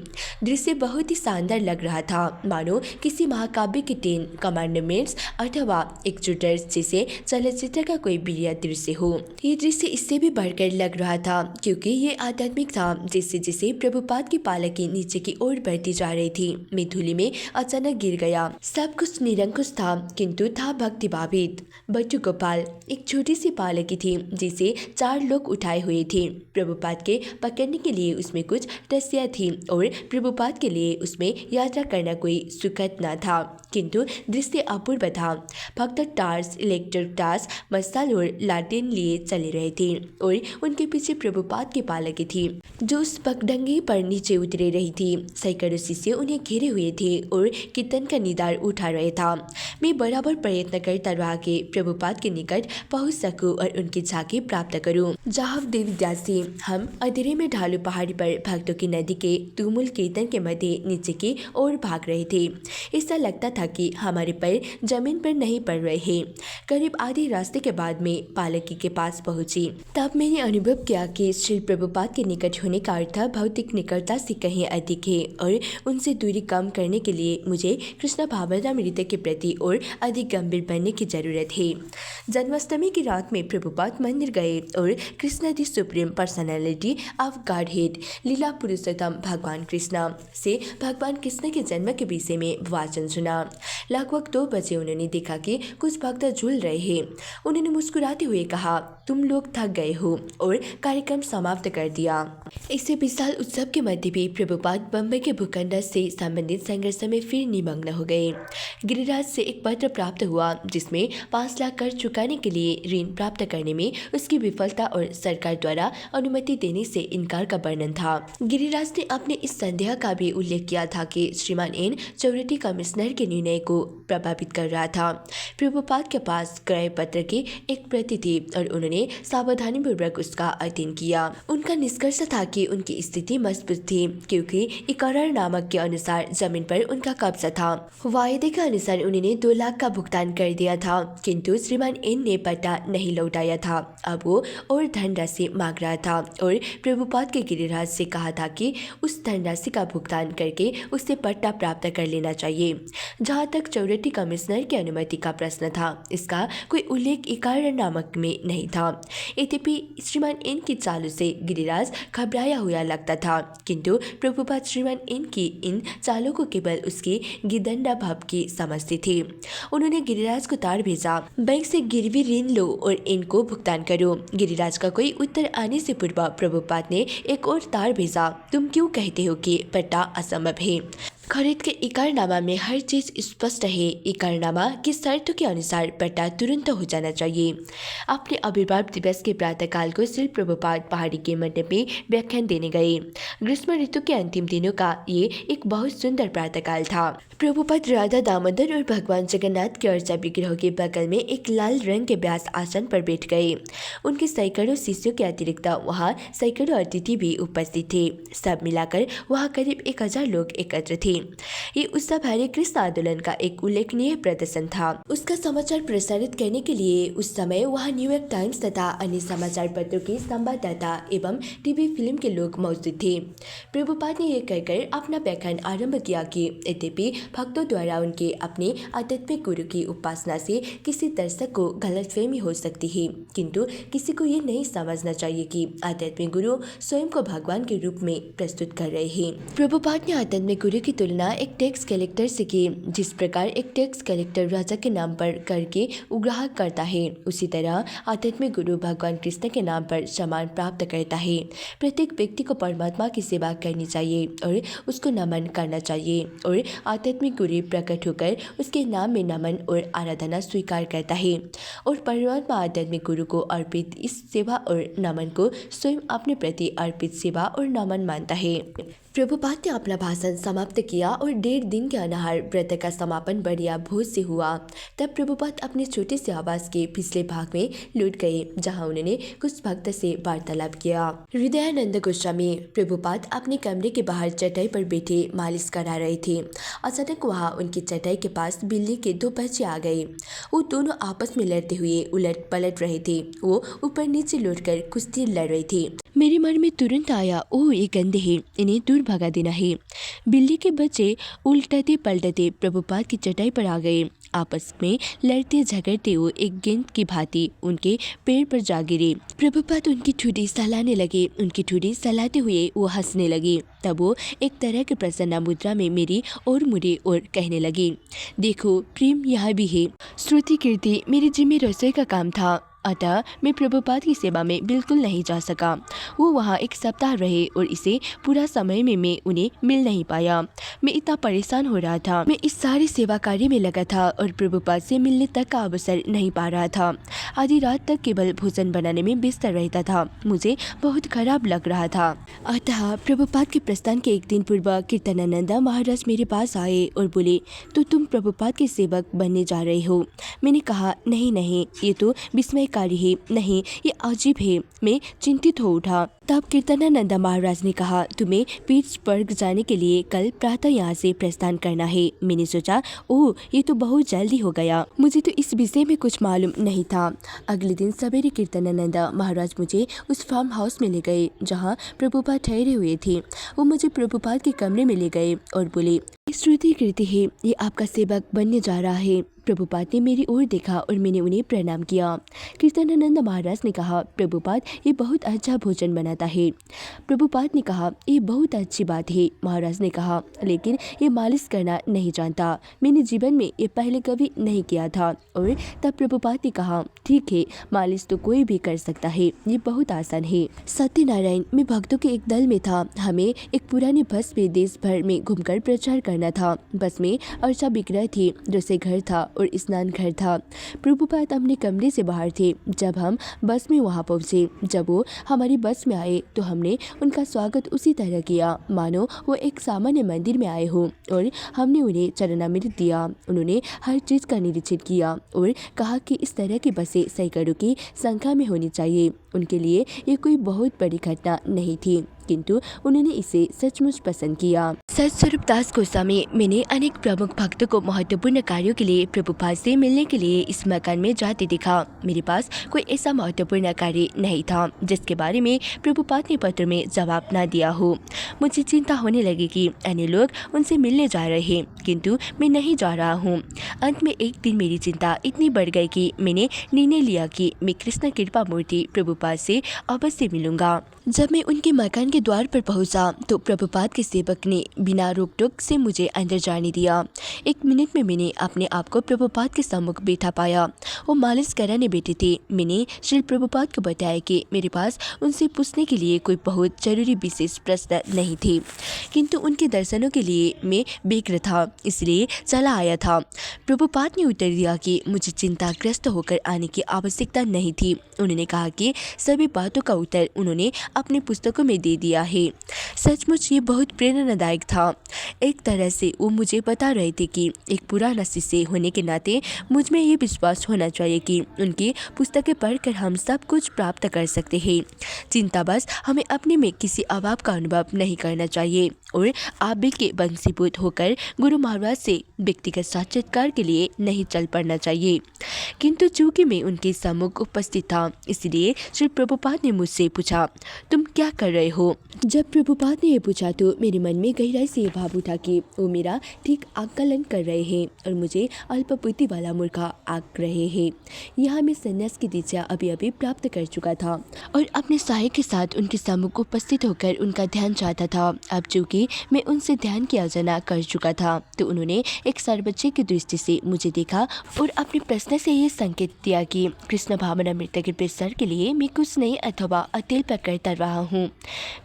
दृश्य बहुत ही शानदार लग रहा था, मानो किसी महाकाव्य की 10 कमांडमेंट्स अथवा एक शूटर जैसे चलचित्र का कोई बढ़िया दृश्य हो। ये दृश्य इससे भी बढ़कर लग रहा था क्योंकि ये आध्यात्मिक था। जैसे जैसे प्रभुपाद की पालकी नीचे की ओर बढ़ती जा रही थी, मैं धूलि में अचानक गिर गया। सब कुछ निरंकुश था किंतु था भक्ति भावित। बट्टू गोपाल एक छोटी सी पालकी थी जिसे 4 लोग उठाए हुए थे। प्रभुपाद के पकड़ने के लिए उसमें कुछ रस्सियाँ थी और प्रभुपाद के लिए उसमें यात्रा करना कोई सुखद न था, किंतु दृश्य अपूर्व था। भक्त टार्च, इलेक्ट्रिक टार्च, मसाल और लालटेन लिए चले रहे थे और उनके पीछे प्रभुपाद की पालकी थी जो उस पगडंडी पर नीचे उतरे रही थी। सैकड़ों शिष्य उन्हें घेरे हुए थे और कीर्तन का निदान उठा रहे था। मैं बराबर प्रयत्न करता रहा कि प्रभुपाद के निकट पहुंच सकूं और उनकी झांकी प्राप्त करूं। जहां देवदासी हम अंधेरे में ढालू पहाड़ी पर भक्तों की नदी के तुमुल कीर्तन के मध्य नीचे की ओर भाग रहे थे। ऐसा लगता था कि हमारे पैर जमीन पर नहीं पड़ रहे हैं। करीब आधे रास्ते के बाद में पालकी के पास पहुंची। तब मैंने अनुभव किया कि श्री प्रभुपाद के निकट होने का अर्थ भौतिक निकटता से कहीं अधिक है और उनसे दूरी कम करने के लिए मुझे कृष्ण भावनामृत के प्रति और अधिक गंभीर बनने की जरूरत है। जन्माष्टमी की रात में प्रभुपाद मंदिर गए और कृष्ण दी सुप्रीम पर्सनैलिटी ऑफ गॉडहेड लीला पुरुषोत्तम भगवान कृष्ण से भगवान कृष्ण के जन्म के विषय में वाचन सुना। लगभग 2 बजे उन्होंने देखा कि कुछ भक्त झूल रहे हैं। उन्होंने मुस्कुराते हुए कहा, तुम लोग थक गए हो, और कार्यक्रम समाप्त कर दिया। इसे विशाल उत्सव के मध्य भी प्रभुपाद बम्बई के भूखंड से संबंधित संघर्ष में फिर निमग्न हो गए। गिरिराज से एक पत्र प्राप्त हुआ जिसमें 5 लाख कर चुकाने के लिए ऋण प्राप्त करने में उसकी विफलता और सरकार द्वारा अनुमति देने से इनकार का वर्णन था। गिरिराज ने अपने इस संदेह का भी उल्लेख किया था कि श्रीमान एन चौरटी कमिश्नर के निर्णय को प्रभावित कर रहा था। प्रभुपाद के पास क्रय पत्र की एक प्रति थी और उन्होंने सावधानीपूर्वक उसका अध्ययन किया। उनका निष्कर्ष था कि उनकी स्थिति मजबूत थी क्योंकि इकरार नामक के अनुसार जमीन पर उनका कब्जा था। वायदे के अनुसार उन्होंने 2 लाख का भुगतान कर दिया था, किंतु श्रीमान एन ने पट्टा नहीं लौटाया था। अब वो और धनराशि मांग रहा था और प्रभुपाद के गिरिराज से कहा था कि उस धनराशि का भुगतान करके उससे पट्टा प्राप्त कर लेना चाहिए। जहाँ तक चौरटी कमिश्नर की अनुमति का प्रश्न था, इसका कोई उल्लेख इकार नामक में नहीं था। यद्यपि श्रीमान एन की चालों से गिरिराज घबराया हुआ लगता था, किंतु प्रभुपाद श्रीमान एन की इन चालों को केवल उसकी गिदंडा भाव की समझती थी। उन्होंने गिरिराज को तार भेजा, बैंक से गिरवी ऋण लो और इनको भुगतान करो। गिरिराज का कोई उत्तर आने से पूर्व प्रभुपाद ने एक और तार भेजा, तुम क्यों कहते हो कि पट्टा असंभव है? खरीद के इकारनामा में हर चीज स्पष्ट है। इकारनामा की शर्तों के अनुसार पट्टा तुरंत हो जाना चाहिए। अपने आविर्भाव दिवस के प्रातःकाल को श्री प्रभुपाद पहाड़ी के मंडप में व्याख्यान देने गए। ग्रीष्म ऋतु के अंतिम दिनों का ये एक बहुत सुंदर प्रातःकाल था। प्रभुपाद राधा दामोदर और भगवान जगन्नाथ के अर्चा विग्रह के बगल में एक लाल रंग के व्यास आसन पर बैठ गए। उनके सैकड़ों शिष्यों के अतिरिक्त वहाँ सैकड़ों अतिथि भी उपस्थित थे। सब मिलाकर वहाँ करीब 1000 लोग एकत्र थे। ये उत्सव हरे कृष्ण आंदोलन का एक उल्लेखनीय प्रदर्शन था। उसका समाचार प्रसारित करने के लिए उस समय वहाँ न्यूयॉर्क टाइम्स तथा अन्य समाचार पत्रों के संवाददाता एवं टीवी फिल्म के लोग मौजूद थे। प्रभुपाद ने यह कहकर अपना व्याख्यान आरंभ किया कि यद्यपि भक्तों द्वारा उनके अपने आध्यात्मिक गुरु की उपासना से किसी दर्शक को गलतफहमी हो सकती है, किंतु किसी को ये नहीं समझना चाहिए कि आध्यात्मिक गुरु स्वयं को भगवान के रूप में प्रस्तुत कर रहे हैं। प्रभुपाद ने आध्यात्मिक गुरु की तुलना एक टैक्स कलेक्टर से की। जिस प्रकार एक टैक्स कलेक्टर राजा के नाम पर कर के उग्राह करता है, उसी तरह आध्यात्मिक गुरु भगवान कृष्ण के नाम पर सम्मान प्राप्त करता है। प्रत्येक व्यक्ति को परमात्मा की सेवा करनी चाहिए और उसको नमन करना चाहिए, और आध्यात्मिक गुरु प्रकट होकर उसके नाम में नमन और आराधना स्वीकार करता है, और परमात्मा आध्यात्मिक गुरु को अर्पित इस सेवा और नमन को स्वयं अपने प्रति अर्पित सेवा और नमन मानता है। प्रभुपाद ने अपना भाषण समाप्त किया और 1.5 दिन के अनाहार व्रत का समापन बढ़िया भोज से हुआ। तब प्रभुपाद अपने छोटे से आवास के पिछले भाग में लौट गए, जहां उन्होंने कुछ भक्त से वार्तालाप किया। हृदयानंद गोस्वामी प्रभुपाद अपने कमरे के बाहर चटाई पर बैठे मालिश करा रहे थे। अचानक वहां उनकी चटाई के पास बिल्ली के 2 बच्चे आ गए। वो दोनों आपस में लड़ते हुए उलट पलट रहे थे। वो ऊपर नीचे लौटकर कुश्ती लड़ रहे थे। मेरे मन में तुरंत आया, ओह ये गंदे हैं, इन्हें दूर भगा देना है। बिल्ली के बच्चे उल्टते पलटते प्रभुपाद की चटाई पर आ गए। आपस में लड़ते झगड़ते वो एक गेंद की भांति उनके पैर पर जा गिरे। प्रभुपाद उनकी ठुडी सहलाने लगे। उनकी ठुडी सहलाते हुए वो हंसने लगे। तब वो एक तरह की प्रसन्न मुद्रा में मेरी और मुड़े और कहने लगे, देखो प्रेम यहाँ भी है। श्रुति कीर्ति मेरे जिम्मे रसोई का काम था, अतः मैं प्रभुपाद की सेवा में बिल्कुल नहीं जा सका। वो वहाँ 1 सप्ताह रहे और इसे पूरा समय में मैं उन्हें मिल नहीं पाया। मैं इतना परेशान हो रहा था। मैं इस सारे सेवा कार्य में लगा था और प्रभुपाद से मिलने तक का अवसर नहीं पा रहा था। आधी रात तक केवल भोजन बनाने में व्यस्त रहता था। मुझे बहुत खराब लग रहा था। अतः प्रभुपाद के प्रस्थान के 1 दिन पूर्व कीर्तनानंद महाराज मेरे पास आए और बोले, तो तुम प्रभुपाद के सेवक बनने जा रहे हो? मैंने कहा, नहीं, ये तो विस्मयकारी है, नहीं ये अजीब है। मैं चिंतित हो उठा। तब कीर्तनानंद महाराज ने कहा, तुम्हें पीट्सबर्ग जाने के लिए कल प्रातः यहाँ से प्रस्थान करना है। मैंने सोचा, ओह ये तो बहुत जल्दी हो गया, मुझे तो इस विषय में कुछ मालूम नहीं था। अगले दिन सवेरे कीर्तनानंद महाराज मुझे उस फार्म हाउस में ले गए जहाँ प्रभुपाद ठहरे हुए थे। वो मुझे प्रभुपाद के कमरे में ले गए और बोले, श्रुति कीर्ति है, ये आपका सेवक बनने जा रहा है। प्रभुपाद ने मेरी ओर देखा और मैंने उन्हें प्रणाम किया। कीर्तनानंद महाराज ने कहा, प्रभुपाद ये बहुत अच्छा भोजन बनाता है। प्रभुपाद ने कहा, ये बहुत अच्छी बात है। महाराज ने कहा, लेकिन ये मालिश करना नहीं जानता। मैंने जीवन में ये पहले कभी नहीं किया था। और तब प्रभुपाद ने कहा, ठीक है, मालिश तो कोई भी कर सकता है, ये बहुत आसान है। सत्यनारायण में भक्तों के एक दल में था। हमें एक पुरानी बस में देश भर में घूमकर प्रचार करना था। बस में अर्चा विग्रह थी, रसोई घर था और स्नान घर था। प्रभुपाद अपने कमरे से बाहर थे जब हम बस में वहां पहुंचे। जब वो हमारी बस में आए तो हमने उनका स्वागत उसी तरह किया मानो वो एक सामान्य मंदिर में आए हो, और हमने उन्हें चरणामृत दिया। उन्होंने हर चीज़ का निरीक्षण किया और कहा कि इस तरह की बसें सैकड़ों की संख्या में होनी चाहिए। उनके लिए ये कोई बहुत बड़ी घटना नहीं थी, किंतु उन्होंने इसे सचमुच पसंद किया। सतस्वरूप दास गोस्वामी, मैंने अनेक प्रमुख भक्तों को महत्वपूर्ण कार्यों के लिए प्रभुपाद से मिलने के लिए इस मकान में जाते देखा। मेरे पास कोई ऐसा महत्वपूर्ण कार्य नहीं था जिसके बारे में प्रभुपाद ने पत्र में जवाब न दिया हो। मुझे चिंता होने लगी कि अन्य लोग उनसे मिलने जा रहे हैं, किंतु मैं नहीं जा रहा हूँ। अंत में एक दिन मेरी चिंता इतनी बढ़ गई कि मैंने निर्णय लिया कि मैं कृष्ण कृपा मूर्ति प्रभुपाद से अवश्य मिलूंगा। जब मैं उनके मकान के द्वार पर पहुंचा तो प्रभुपाद के सेवक ने बिना रोक टोक से मुझे अंदर जाने दिया। 1 मिनट में मैंने अपने आप को प्रभुपाद के सम्मुख बैठा पाया। वो मालिश कराने बैठे थे। मैंने श्री प्रभुपाद को बताया कि मेरे पास उनसे पूछने के लिए कोई बहुत जरूरी विशेष प्रश्न नहीं थे, किंतु उनके दर्शनों के लिए मैं व्यग्र था, इसलिए चला आया था। प्रभुपाद ने उत्तर दिया कि मुझे चिंताग्रस्त होकर आने की आवश्यकता नहीं थी। उन्होंने कहा कि सभी बातों का उत्तर उन्होंने अपने पुस्तकों में दे दिया है। सचमुच ये बहुत प्रेरणादायक था। एक तरह से वो मुझे बता रहे थे कि एक पुराना शिष्य होने के नाते मुझ में ये विश्वास होना चाहिए कि उनकी पुस्तकें पढ़कर हम सब कुछ प्राप्त कर सकते हैं। चिंतावश हमें अपने में किसी अभाव का अनुभव नहीं करना चाहिए और आवेग के वंशीभूत होकर गुरु महाराज से व्यक्तिगत साक्षात्कार के लिए नहीं चल पड़ना चाहिए। किंतु चूंकि मैं उनके सम्मुख उपस्थित था, इसलिए श्री प्रभुपाद ने मुझसे पूछा, तुम क्या कर रहे हो? जब प्रभुपाद ने यह पूछा तो मेरे मन में गहराई से यह भाव उठा कि वो मेरा ठीक आकलन कर रहे हैं और मुझे अल्पबुद्धि वाला मूर्खा आंक रहे हैं। यहाँ मैं संन्यास की दीक्षा अभी अभी प्राप्त कर चुका था और अपने सहायक के साथ उनके सम्मुख उपस्थित होकर उनका ध्यान चाहता था। अब चूंकि मैं उनसे ध्यान की याचना कर चुका था तो उन्होंने एक सर्वोच्च की दृष्टि से मुझे देखा और अपने प्रश्न से ये संकेत दिया कि कृष्ण भावनामृत के प्रसार के लिए मैं कुछ नहीं अथवा अत्यल्प करता रहा हूँ।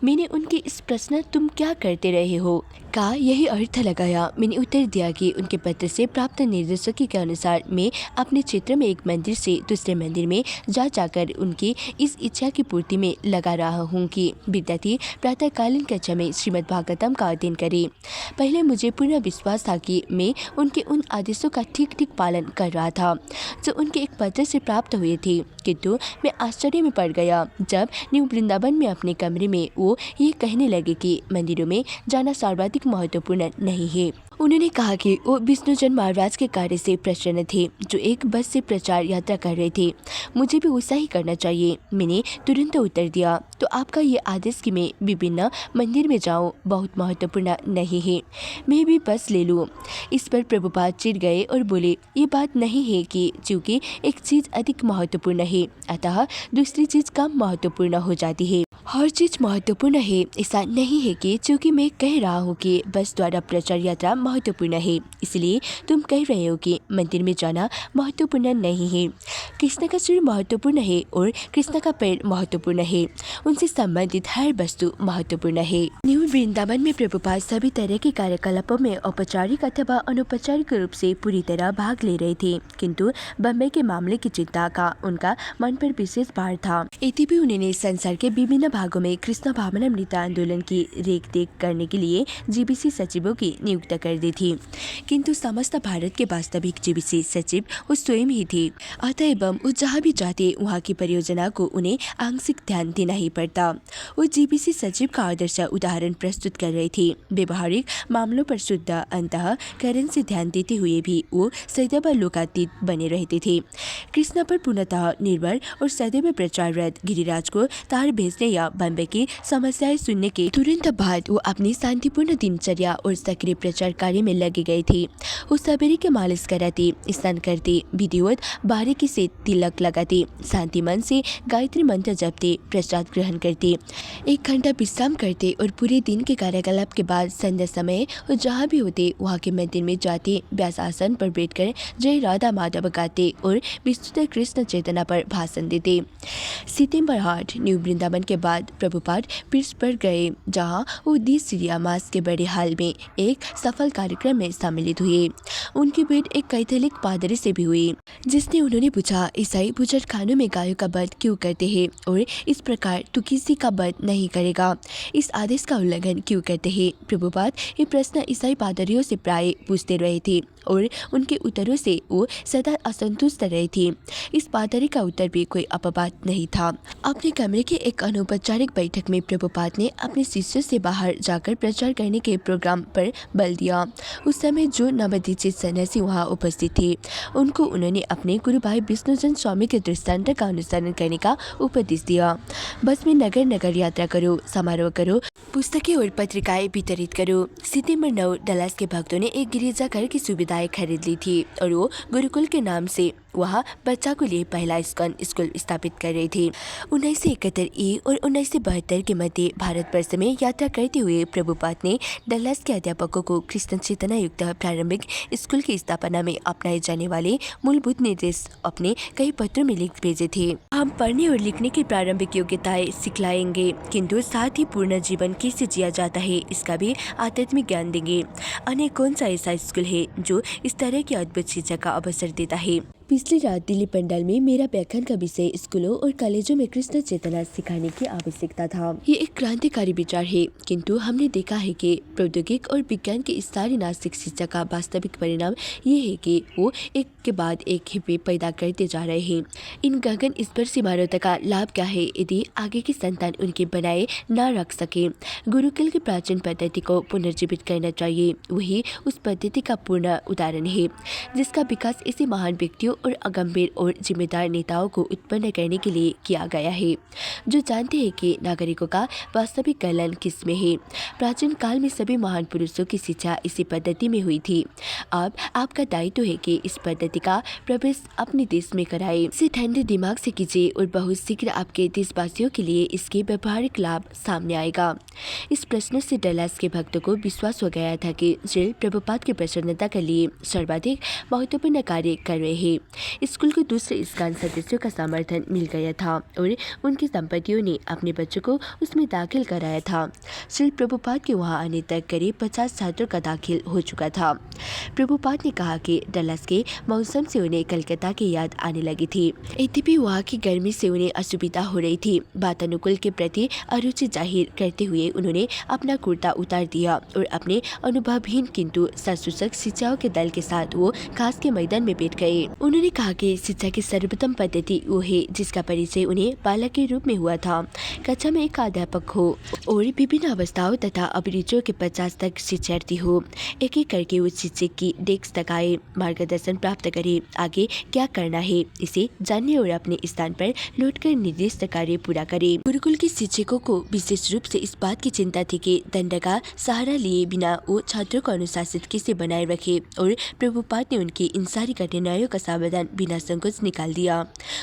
मैंने उनके इस प्रश्न तुम क्या करते रहे हो का यही अर्थ लगाया। मैंने उत्तर दिया कि उनके पत्र से प्राप्त निर्देशों के अनुसार मैं अपने क्षेत्र में एक मंदिर से दूसरे मंदिर में जाकर उनकी इस इच्छा की पूर्ति में लगा रहा हूँ कि विद्यार्थी प्रातःकालीन कक्षा में श्रीमद् भागवतम का अध्ययन करे। पहले मुझे पूर्ण विश्वास था कि मैं उनके उन आदेशों का ठीक पालन कर रहा था जो उनके एक पत्र से प्राप्त हुए थे, किंतु मैं आश्चर्य में पड़ गया जब न्यू वृंदावन में अपने कमरे में वो ये कहने लगे कि मंदिरों में जाना सर्वाधिक महत्वपूर्ण नहीं है। उन्होंने कहा कि वो विष्णुजन महाराज के कार्य से प्रसन्न थे जो एक बस से प्रचार यात्रा कर रहे थे। मुझे भी वैसा ही करना चाहिए। मैंने तुरंत उत्तर दिया, तो आपका ये आदेश कि मैं विभिन्न मंदिर में जाऊं बहुत महत्वपूर्ण नहीं है, मैं भी बस ले लूं। इस पर प्रभुपाद चिढ़ गए और बोले, ये बात नहीं है कि चूँकि एक चीज़ अधिक महत्वपूर्ण है अतः दूसरी चीज़ कम महत्वपूर्ण हो जाती है। हर चीज़ महत्वपूर्ण है, ऐसा नहीं है कि चूँकि मैं कह रहा हूँ कि बस द्वारा प्रचार यात्रा महत्वपूर्ण है इसलिए तुम कह रहे हो कि मंदिर में जाना महत्वपूर्ण नहीं है। कृष्ण का सिर महत्वपूर्ण है और कृष्ण का पैर महत्वपूर्ण है, उनसे संबंधित हर वस्तु महत्वपूर्ण है। न्यू वृंदावन में प्रभुपाद सभी तरह के कार्यकलापों में औपचारिक अथवा अनौपचारिक रूप से पूरी तरह भाग ले रहे थे, किंतु बम्बई के मामले की चिंता का उनका मन पर विशेष भार था। यद्यपि उन्होंने संसार के विभिन्न भागों में कृष्ण भावनामृत आंदोलन की रेख करने के लिए जीबीसी सचिवों की नियुक्त कर दी थी, किंतु समस्त भारत के वास्तविक जीबीसी सचिव वो स्वयं ही थे। अतएव वो जहाँ भी जाते वहाँ की परियोजना को उन्हें आंशिक ध्यान देना ही पड़ता। वो जीबीसी सचिव का आदर्श उदाहरण प्रस्तुत कर रहे थे। व्यवहारिक मामलों पर शुद्ध अंतःकरण से ध्यान देते हुए भी वो सदैव लोकातीत बने रहते थे। कृष्ण पर पूर्णतः निर्भर और सदैव प्रचाररत गिरिराज को तार भेजने या बम्बई की समस्याएं सुनने के तुरंत बाद वो अपनी शांतिपूर्ण दिनचर्या और सक्रिय प्रचार कार्य में लगे गए थे। वो सवेरे के मालिश कराते, स्नान करते, विधिवत बारीकी से तिलक लगाते, शांति मन से गायत्री मंत्र जपते, प्रसाद ग्रहण करते, 1 घंटा विश्राम करते और पूरे दिन के कार्यकलाप के बाद संध्या समय वो जहाँ भी होते वहाँ के मंदिर में जाते, व्यास आसन पर बैठकर जय राधा माधव गाते और विस्तृत कृष्ण चेतना पर भाषण देते। सितंबर 8 न्यू वृंदावन के बाद प्रभुपाद पिट्सबर्ग गए, जहाँ वो दी सीरिया मास के बड़े हाल में एक सफल कार्यक्रम में सम्मिलित हुए। उनकी भेंट एक कैथोलिक पादरी से भी हुई, जिसने उन्होंने पूछा, ईसाई बुजुर्ग खानों में गायों का वध क्यों करते हैं और इस प्रकार तू किसी का वध नहीं करेगा, इस आदेश का उल्लंघन क्यों करते हैं। प्रभुपाद ये प्रश्न ईसाई पादरियों से प्राय पूछते रहे थे और उनके उत्तरों से वो सदा असंतुष्ट रहे थे। इस पादरी का उत्तर भी कोई अपवाद नहीं था। अपने कमरे के एक अनौपचारिक बैठक में प्रभुपाद ने अपने शिष्यों से बाहर जाकर प्रचार करने के प्रोग्राम पर बल दिया। उस समय जो नवदीक्षित सन्यासी वहाँ उपस्थित थे उनको उन्होंने अपने गुरु भाई विष्णुजन स्वामी के दृष्टांत का अनुसरण करने का उपदेश दिया। बस में नगर नगर यात्रा करो, समारोह करो, पुस्तकें और पत्रिकाएं वितरित करो। सितंबर 9 डलास के भक्तों ने एक गिरजाघर की सुविधाएं खरीद ली थी और वो गुरुकुल के नाम से वहाँ बच्चा को लिए पहला स्कन स्कूल स्थापित कर रहे थे। 1971 और 1972 के मध्य भारतवर्ष में यात्रा करते हुए प्रभुपाद ने डल्लास के अध्यापकों को कृष्ण चेतना युक्त प्रारंभिक स्कूल की स्थापना में अपनाए जाने वाले मूलभूत निर्देश अपने कई पत्रों में लिख भेजे थे। हम पढ़ने और लिखने की प्रारंभिक योग्यताएं सिखलाएंगे, किंतु साथ ही पूर्ण जीवन कैसे जिया जाता है इसका भी आध्यात्मिक ज्ञान देंगे। अन्य कौन सा ऐसा स्कूल है जो इस तरह की अद्भुत शिक्षा का अवसर देता है। पिछली रात दिल्ली पंडाल में मेरा व्याख्यान का विषय स्कूलों और कॉलेजों में कृष्ण चेतना सिखाने की आवश्यकता था। ये एक क्रांतिकारी विचार है, किंतु हमने देखा है कि प्रौद्योगिक और विज्ञान की इस सारी नास्तिक शिक्षा का वास्तविक परिणाम ये है कि वो एक के बाद एक हिप्पी पैदा करते जा रहे हैं। इन गगन स्पर्शी इमारतों का लाभ क्या है यदि आगे की संतान उनके बनाए न रख सके। गुरुकुल की प्राचीन पद्धति को पुनर्जीवित करना चाहिए। वही उस पद्धति का पूर्ण उदाहरण है जिसका विकास ऐसे महान व्यक्तियों और अगंभीर और जिम्मेदार नेताओं को उत्पन्न करने के लिए किया गया है, जो जानते हैं कि नागरिकों का वास्तविक कल्याण किस में है। प्राचीन काल में सभी महान पुरुषों की शिक्षा इसी पद्धति में हुई थी। अब आपका दायित्व है कि इस पद्धति का प्रवेश अपने देश में कराए। इसे ठंडे दिमाग से कीजिए और बहुत शीघ्र आपके देशवासियों के लिए इसके व्यावहारिक लाभ सामने आएगा। इस प्रश्न से डलास के भक्तों को विश्वास हो गया था कि श्री प्रभुपाद की प्रसन्नता के लिए सर्वाधिक महत्वपूर्ण कार्य कर रहे हैं। स्कूल को दूसरे इस्कान सदस्यों का समर्थन मिल गया था और उनकी संपत्तियों ने अपने बच्चों को उसमें दाखिल कराया था। श्री प्रभुपाद के वहां आने तक करीब 50 छात्रों का दाखिल हो चुका था। प्रभुपाद ने कहा कि डलास के मौसम से उन्हें कलकत्ता की याद आने लगी थी। यद्यपि वहाँ की गर्मी से उन्हें असुविधा हो रही थी। वातानुकूल के प्रति अरुचि जाहिर करते हुए उन्होंने अपना कुर्ता उतार दिया और अपने अनुभवहीन किंतु सशक्त शिक्षाओं के दल के साथ वो घास के मैदान में बैठ गए। उन्होंने कहा कि शिक्षा की सर्वोत्तम पद्धति वो है जिसका परिचय उन्हें बालक के रूप में हुआ था। कक्षा में एक अध्यापक हो और विभिन्न अवस्थाओं तथा अभिरुचियों के 50 तक शिक्षार्थी हो। एक एक करके उस शिक्षक की डेस्क तक आए, मार्गदर्शन प्राप्त करे, आगे क्या करना है इसे जानने और अपने स्थान पर लौटकर निर्दिष्ट कार्य पूरा करे। गुरुकुल के शिक्षकों को विशेष रूप से इस बात की चिंता थी कि दंड का सहारा लिए बिना वो छात्रों को अनुशासित कैसे बनाए रखे और प्रभुपाद ने उनकी इन सारी कठिनाइयों का समाधान बिना संकोच निकाल दिया।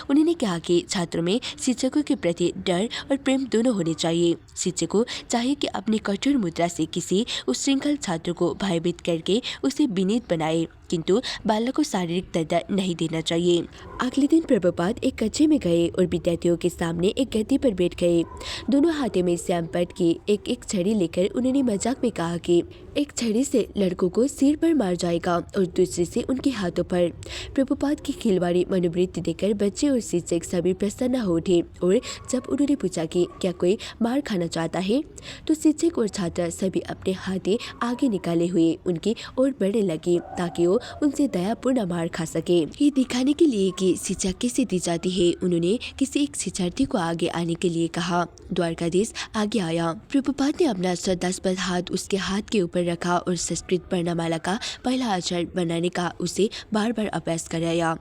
उन्होंने कहा कि छात्रों में शिक्षकों के प्रति डर और प्रेम दोनों होने चाहिए। शिक्षकों चाहे कि अपनी कठोर मुद्रा से किसी उच्छृंखल छात्र को भयभीत करके उसे विनीत बनाए, किंतु बालक को शारीरिक दर्द नहीं देना चाहिए। अगले दिन प्रभुपाद एक कच्चे में गए और विद्यार्थियों के सामने एक गद्दी पर बैठ गए। दोनों हाथों में श्यामपट्ट की एक एक छड़ी लेकर उन्होंने मजाक में कहा कि एक छड़ी से लड़कों को सिर पर मार जाएगा और दूसरे से उनके हाथों पर। प्रभुपाद की खिलवाड़ी मनोवृत्ति देखकर बच्चे और शिक्षक सभी प्रसन्न हो उठे और जब उन्होंने पूछा कि क्या कोई मार खाना चाहता है, तो शिक्षक और छात्र सभी अपने हाथें आगे निकाले हुए उनकी ओर बढ़ने लगे ताकि वो उनसे दयापूर्ण मार खा सके। ये दिखाने के लिए कि शिक्षा कैसे दी जाती है, उन्होंने किसी एक शिक्षार्थी को आगे आने के लिए कहा। द्वारकाधीश आगे आया। प्रभुपाद ने अपना श्रद्धास्पद हाथ उसके हाथ के ऊपर रखा और संस्कृत वर्णमाला का पहला अक्षर बनाने का उसे बार बार अभ्यास कराया।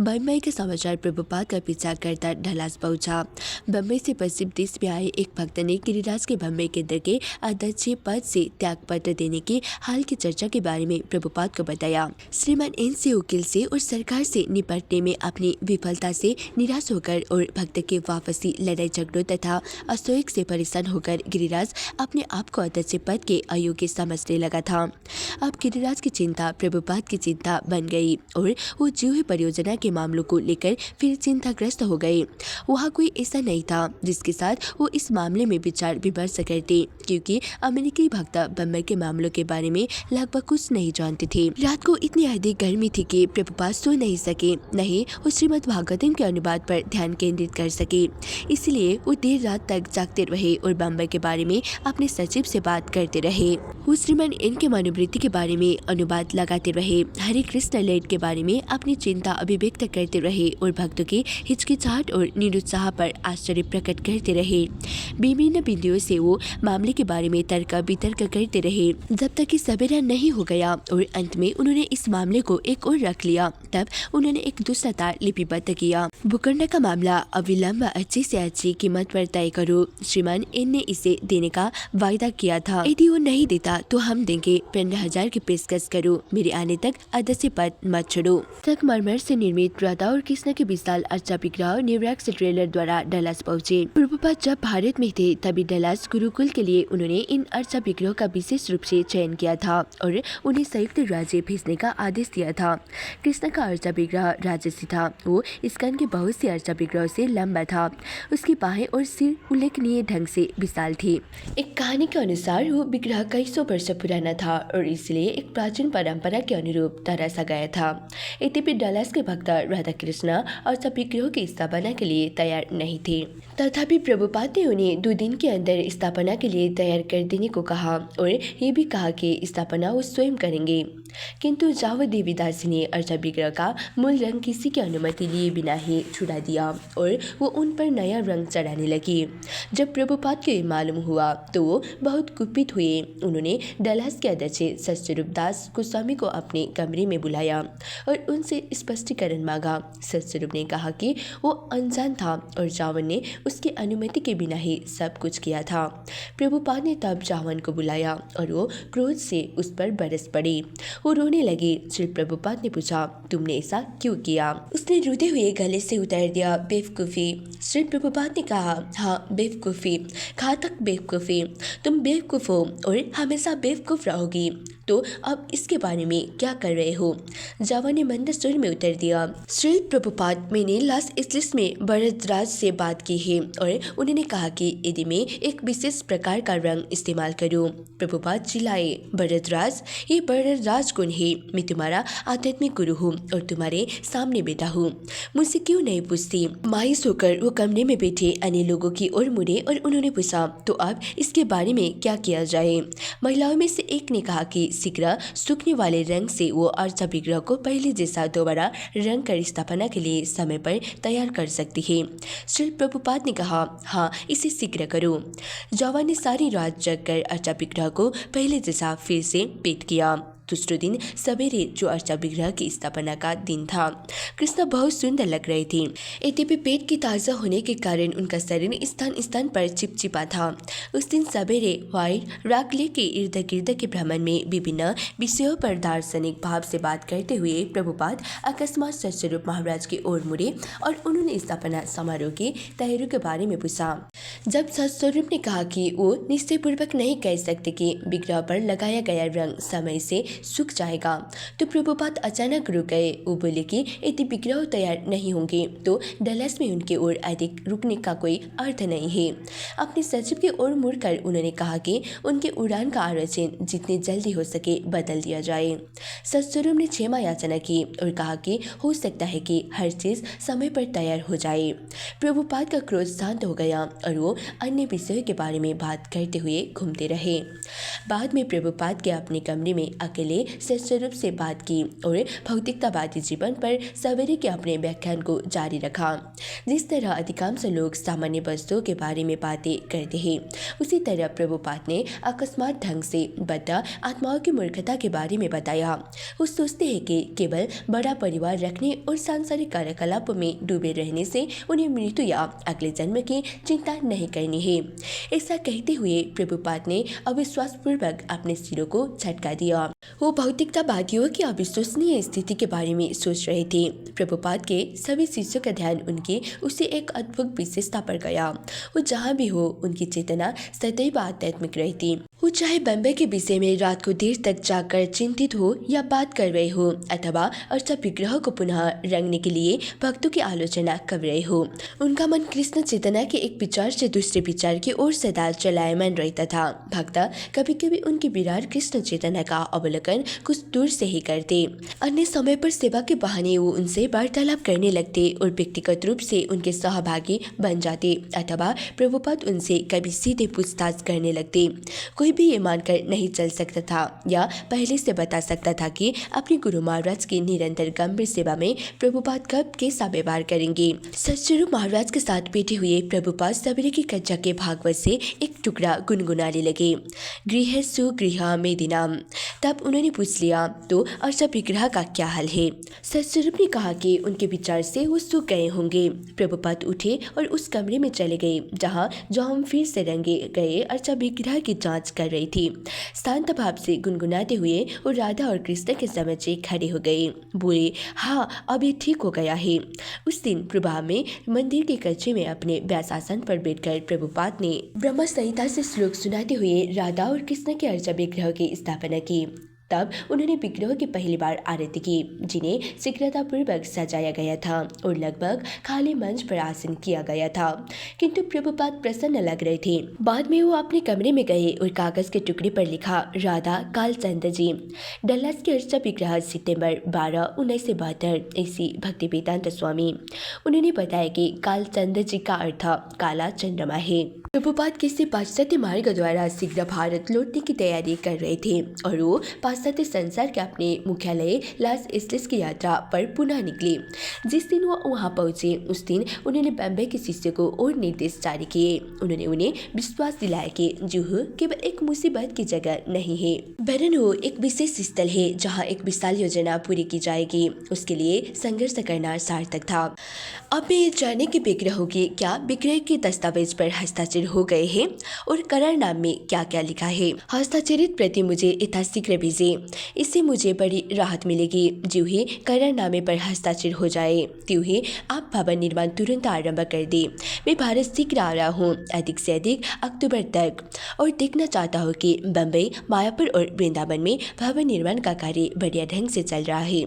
बम्बई के समाचार प्रभुपाद का पीछा करता डलास पहुंचा। बम्बई से पश्चिम देश में आए एक भक्त ने गिरिराज के बम्बई केंद्र के अध्यक्ष पद से त्याग पत्र देने की हाल की चर्चा के बारे में प्रभुपाद को बताया। श्रीमान एन से वकील से और सरकार से निपटने में अपनी विफलता से निराश होकर और भक्त के वापसी लड़ाई झगड़ों तथा असहयोग से परेशान होकर गिरिराज अपने आप को अध्यक्ष पद के अयोग्य समझने लगा था। अब गिरिराज की चिंता प्रभुपाद की चिंता बन गई और वो जीव परियोजना के मामलों को लेकर फिर चिंताग्रस्त हो गए। वहाँ कोई ऐसा नहीं था जिसके साथ वो इस मामले में विचार विमर्श करते, क्योंकि अमेरिकी भक्त बम्बई के मामलों के बारे में लगभग कुछ नहीं जानते थे। रात को इतनी अधिक गर्मी थी कि प्रभुपाद सो नहीं सके, नहीं वो श्रीमद् भागवतम के अनुवाद पर ध्यान केंद्रित कर सके। इसलिए वो देर रात तक जागते रहे और बम्बई के बारे में अपने सचिव से बात करते रहे। वो श्रीमान एन के मनोवृत्ति के बारे में अनुवाद लगाते रहे, हरे कृष्ण लेट के बारे में अपनी चिंता अभिव्यक्त करते रहे और भक्तों की हिचकिचाहट और निरुत्साह पर आश्चर्य प्रकट करते रहे। विभिन्न बिंदुओं से वो मामले के बारे में तर्क वितर्क करते रहे जब तक कि सवेरा नहीं हो गया और अंत में उन्होंने इस मामले को एक ओर रख लिया। तब उन्होंने एक दूसरा तार लिपिबद्ध किया। भूखंड का मामला अविलंब अच्छी से अच्छी कीमत पर तय करो। श्रीमान एन ने इसे देने का वायदा किया था। यदि वो नहीं देता तो हम देंगे। 15,000 की पेशकश करो। मेरे आने तक अध्यक्ष पद मत छोड़ो। संगमरमर से निर्मित राधा और कृष्ण के विशाल अर्चा विग्रह न्यूयॉर्क से ट्रेलर द्वारा डलास पहुँचे। प्रभुपाद जब भारत में थे तभी डलास गुरुकुल के लिए उन्होंने इन अर्चा विग्रह का विशेष रूप से चयन किया था और उन्हें संयुक्त राज्य भेजने का आदेश दिया था। कृष्ण का अर्चा विग्रह राजसी था। वो स्कंद के बहुत से अर्चा विग्रह से लंबा था। उसकी बाहें और सिर उल्लेखनीय ढंग से विशाल थी। एक कहानी के अनुसार वो विग्रह कई सौ वर्ष पुराना था और इसलिए एक प्राचीन परंपरा के अनुरूप तराशा गया था। यद्यपि डलास के भक्त राधा कृष्ण अर्चा विग्रह की स्थापना के लिए तैयार नहीं थे। तथापि प्रभुपाद ने उन्हें 2 दिन के अंदर स्थापना के लिए तैयार कर देने को कहा और ये भी कहा कि स्थापना वो स्वयं करेंगे। किंतु जावो देवीदासी ने अर्चा विग्रह का मूल रंग किसी की अनुमति लिए बिना ही छुड़ा दिया और वो उन पर नया रंग चढ़ाने लगी। जब प्रभुपाद को ये मालूम हुआ तो वो बहुत कुपित हुए। उन्होंने डलास के अध्यक्ष सतस्वरूप दास गोस्वामी को अपने कमरे में बुलाया और उनसे स्पष्टीकरण मांगा। सतस्वरूप ने कहा कि वो अनजान था और जावन ने उसकी अनुमति के बिना ही सब कुछ किया था। प्रभुपाद ने तब जावन को बुलाया और वो क्रोध से उस पर बरस पड़ी। वो रोने लगी। श्री प्रभुपाद ने पूछा, तुमने ऐसा क्यों किया? उसने रोते हुए गले से उतार दिया, बेवकूफ़ी। श्री प्रभुपाद ने कहा, हाँ बेवकूफ़ी, घातक बेवकूफ़ी। तुम बेवकूफ़ हो और हमेशा बेवकूफ़ रहोगी। तो अब इसके बारे में क्या कर रहे हो? जावा ने मंद स्वर में उत्तर दिया, श्री प्रभुपाद, मैंने लॉस एंजलिस में भरतराज से बात की है और उन्होंने कहा कि यदि मैं एक विशेष प्रकार का रंग इस्तेमाल करूं। प्रभुपाद चिल्लाए, भरतराज, ये भरतराज कौन है? मैं तुम्हारा आध्यात्मिक गुरु हूँ और तुम्हारे सामने बैठा हूँ। मुझसे क्यों नहीं पूछती? मायूस होकर वो कमरे में बैठे अन्य लोगों की ओर मुड़े और उन्होंने पूछा, तो अब इसके बारे में क्या किया जाए? महिलाओं में से एक ने कहा कि शीघ्र सूखने वाले रंग से वो अर्चा विग्रह को पहले जैसा दोबारा रंग कर स्थापना के लिए समय पर तैयार कर सकती है। श्री प्रभुपाद ने कहा, हाँ इसे शीघ्र करो। जावा ने सारी रात जगकर अर्चा विग्रह को पहले जैसा फिर से पेंट किया। दूसरे दिन सवेरे जो अर्चा विग्रह की स्थापना का दिन था, कृष्ण बहुत सुंदर लग रहे थे। यद्यपि पेट की ताज़ा होने के कारण उनका शरीर स्थान स्थान पर चिपचिपा था। उस दिन सवेरे व्हाइट रॉक लेक के इर्द गिर्द के भ्रमण में विभिन्न विषयों पर दार्शनिक भाव से बात करते हुए प्रभुपाद अकस्मात सतस्वरूप महाराज की ओर मुड़े और उन्होंने स्थापना समारोह की तैयारियों के बारे में पूछा। जब सतस्वरूप ने कहा कि वो निश्चयपूर्वक नहीं कह सकते कि विग्रह पर लगाया गया रंग समय से सूख जाएगा, तो प्रभुपाद अचानक रुक गए। वो बोले कि यदि विग्रह तैयार नहीं होंगे तो डलस में उनके ओर अधिक रुकने का कोई अर्थ नहीं है। अपने सचिव की ओर मुड़कर उन्होंने कहा कि उनके उड़ान का आरक्षण जितनी जल्दी हो सके बदल दिया जाए। सतस्वरूप ने क्षमा याचना की और कहा कि हो सकता है कि हर चीज़ समय पर तैयार हो जाए। प्रभुपाद का क्रोध शांत हो गया और वो अन्य विषयों के बारे में बात करते हुए घूमते रहे। बाद में प्रभुपाद के अपने कमरे में अकेले सतस्वरूप से बात की और भौतिकतावादी जीवन पर सवेरे के अपने व्याख्यान को जारी रखा। जिस तरह अधिकांश लोग सामान्य वस्तुओं के बारे में बातें करते हैं, उसी तरह प्रभुपाद ने अकस्मात ढंग से बद्ध आत्माओं की मूर्खता के बारे में बताया। वो सोचते हैं कि केवल बड़ा परिवार रखने और सांसारिक कार्यकलापों में डूबे रहने से उन्हें मृत्यु या अगले जन्म की चिंता नहीं करनी है। ऐसा कहते हुए प्रभुपाद ने अविश्वासपूर्वक अपने सिरों को झटका दिया। वो भौतिकतावादियों की अविश्वसनीय स्थिति के बारे में सोच रहे थे। प्रभुपाद के सभी शिष्यों का ध्यान उनकी उसी एक अद्भुत विशेषता पर गया। वो जहाँ भी हो, उनकी चेतना सदैव आध्यात्मिक रहती। वो चाहे बम्बई के विषय में रात को देर तक जाकर चिंतित हो या बात कर रहे हो अथवा अर्चा विग्रह को पुनः रंगने के लिए भक्तों की आलोचना कर रहे हो, उनका मन कृष्ण चेतना के एक विचार से दूसरे विचार की ओर सदा चलायमान रहता था। भक्त कभी कभी उनकी विराट कृष्ण चेतना का अवलोकन कुछ दूर से ही करते। अन्य समय पर सेवा के बहाने वो उनसे वार्तालाप करने लगते और व्यक्तिगत रूप से उनके सहभागी बन जाते अथवा प्रभुपाद उनसे कभी सीधे पूछताछ करने लगते। कोई भी ये मानकर नहीं चल सकता था या पहले से बता सकता था कि अपने गुरु महाराज की निरंतर गंभीर सेवा में प्रभुपाद कब कैसा व्यवहार करेंगे। सतस्वरूप महाराज के साथ बैठे हुए प्रभुपाद सवेरे की कक्षा के भागवत से एक टुकड़ा गुनगुनाने लगे, गृह सुगृह मेदिनाम। तब उन्होंने पूछ लिया, तो अर्चा विग्रह का क्या हाल है? सतस्वरूप ने कहा कि उनके विचार से वो सूख गए होंगे। प्रभुपाद उठे और उस कमरे में चले गए जहाँ जो हम फिर से रंगे गए अर्चा विग्रह की जांच कर रही थी। शांत भाव से गुनगुनाते हुए वो राधा और कृष्ण के समक्ष खड़े हो गए। बोले, हाँ अब ये ठीक हो गया है। उस दिन प्रभा में मंदिर के कच्चे में अपने व्यासासन पर बैठकर प्रभुपाद ने ब्रह्म संहिता से श्लोक सुनाते हुए राधा और कृष्ण के अर्चा विग्रह की स्थापना की। तब उन्होंने विग्रह की पहली बार आरती की, जिन्हें शीघ्रतापूर्वक सजाया गया था और लगभग खाली मंच पर आसन किया गया था। किंतु प्रभुपाद प्रसन्न लग रहे थे। बाद में वो अपने कमरे में गए और कागज के टुकड़े पर लिखा, राधा कालचंद्र जी, डल्लास के अर्चा विग्रह, सितंबर 12, 1972, ऐसी भक्ति वेदांत स्वामी। उन्होंने बताया कि कालचंद्र जी का अर्थ काला चंद्रमा है। प्रभुपाद किसी पाश्चात्य मार्ग द्वारा शीघ्र भारत लौटने की तैयारी कर रहे थे और वो पाश्चात्य संसार के अपने मुख्यालय लॉस एंजलिस की यात्रा पर पुनः निकले। जिस दिन वो वहां पहुंचे उस दिन उन्होंने बम्बई के शिष्य को और निर्देश जारी किए। उन्होंने उन्हें विश्वास दिलाया कि जुहू केवल एक मुसीबत की जगह नहीं है, वरन वो एक विशेष स्थल है जहाँ एक विशाल योजना पूरी की जाएगी। उसके लिए संघर्ष करना सार्थक था। अब मैं ये जानने की बेग्रह होगी, क्या विग्रह के दस्तावेज पर हस्ताक्षर हो गए हैं और करारनामे में क्या क्या लिखा है? हस्ताक्षरित प्रति मुझे यथाशीघ्र भेजे, इससे मुझे बड़ी राहत मिलेगी। ज्यों ही करारनामे पर हस्ताक्षर हो जाए त्यों ही आप भवन निर्माण तुरंत आरंभ कर दे। मैं भारत शीघ्र आ रहा हूँ, अधिक से अधिक अक्टूबर तक, और देखना चाहता हूँ कि बम्बई, मायापुर और वृंदावन में भवन निर्माण का कार्य बढ़िया ढंग से चल रहा है।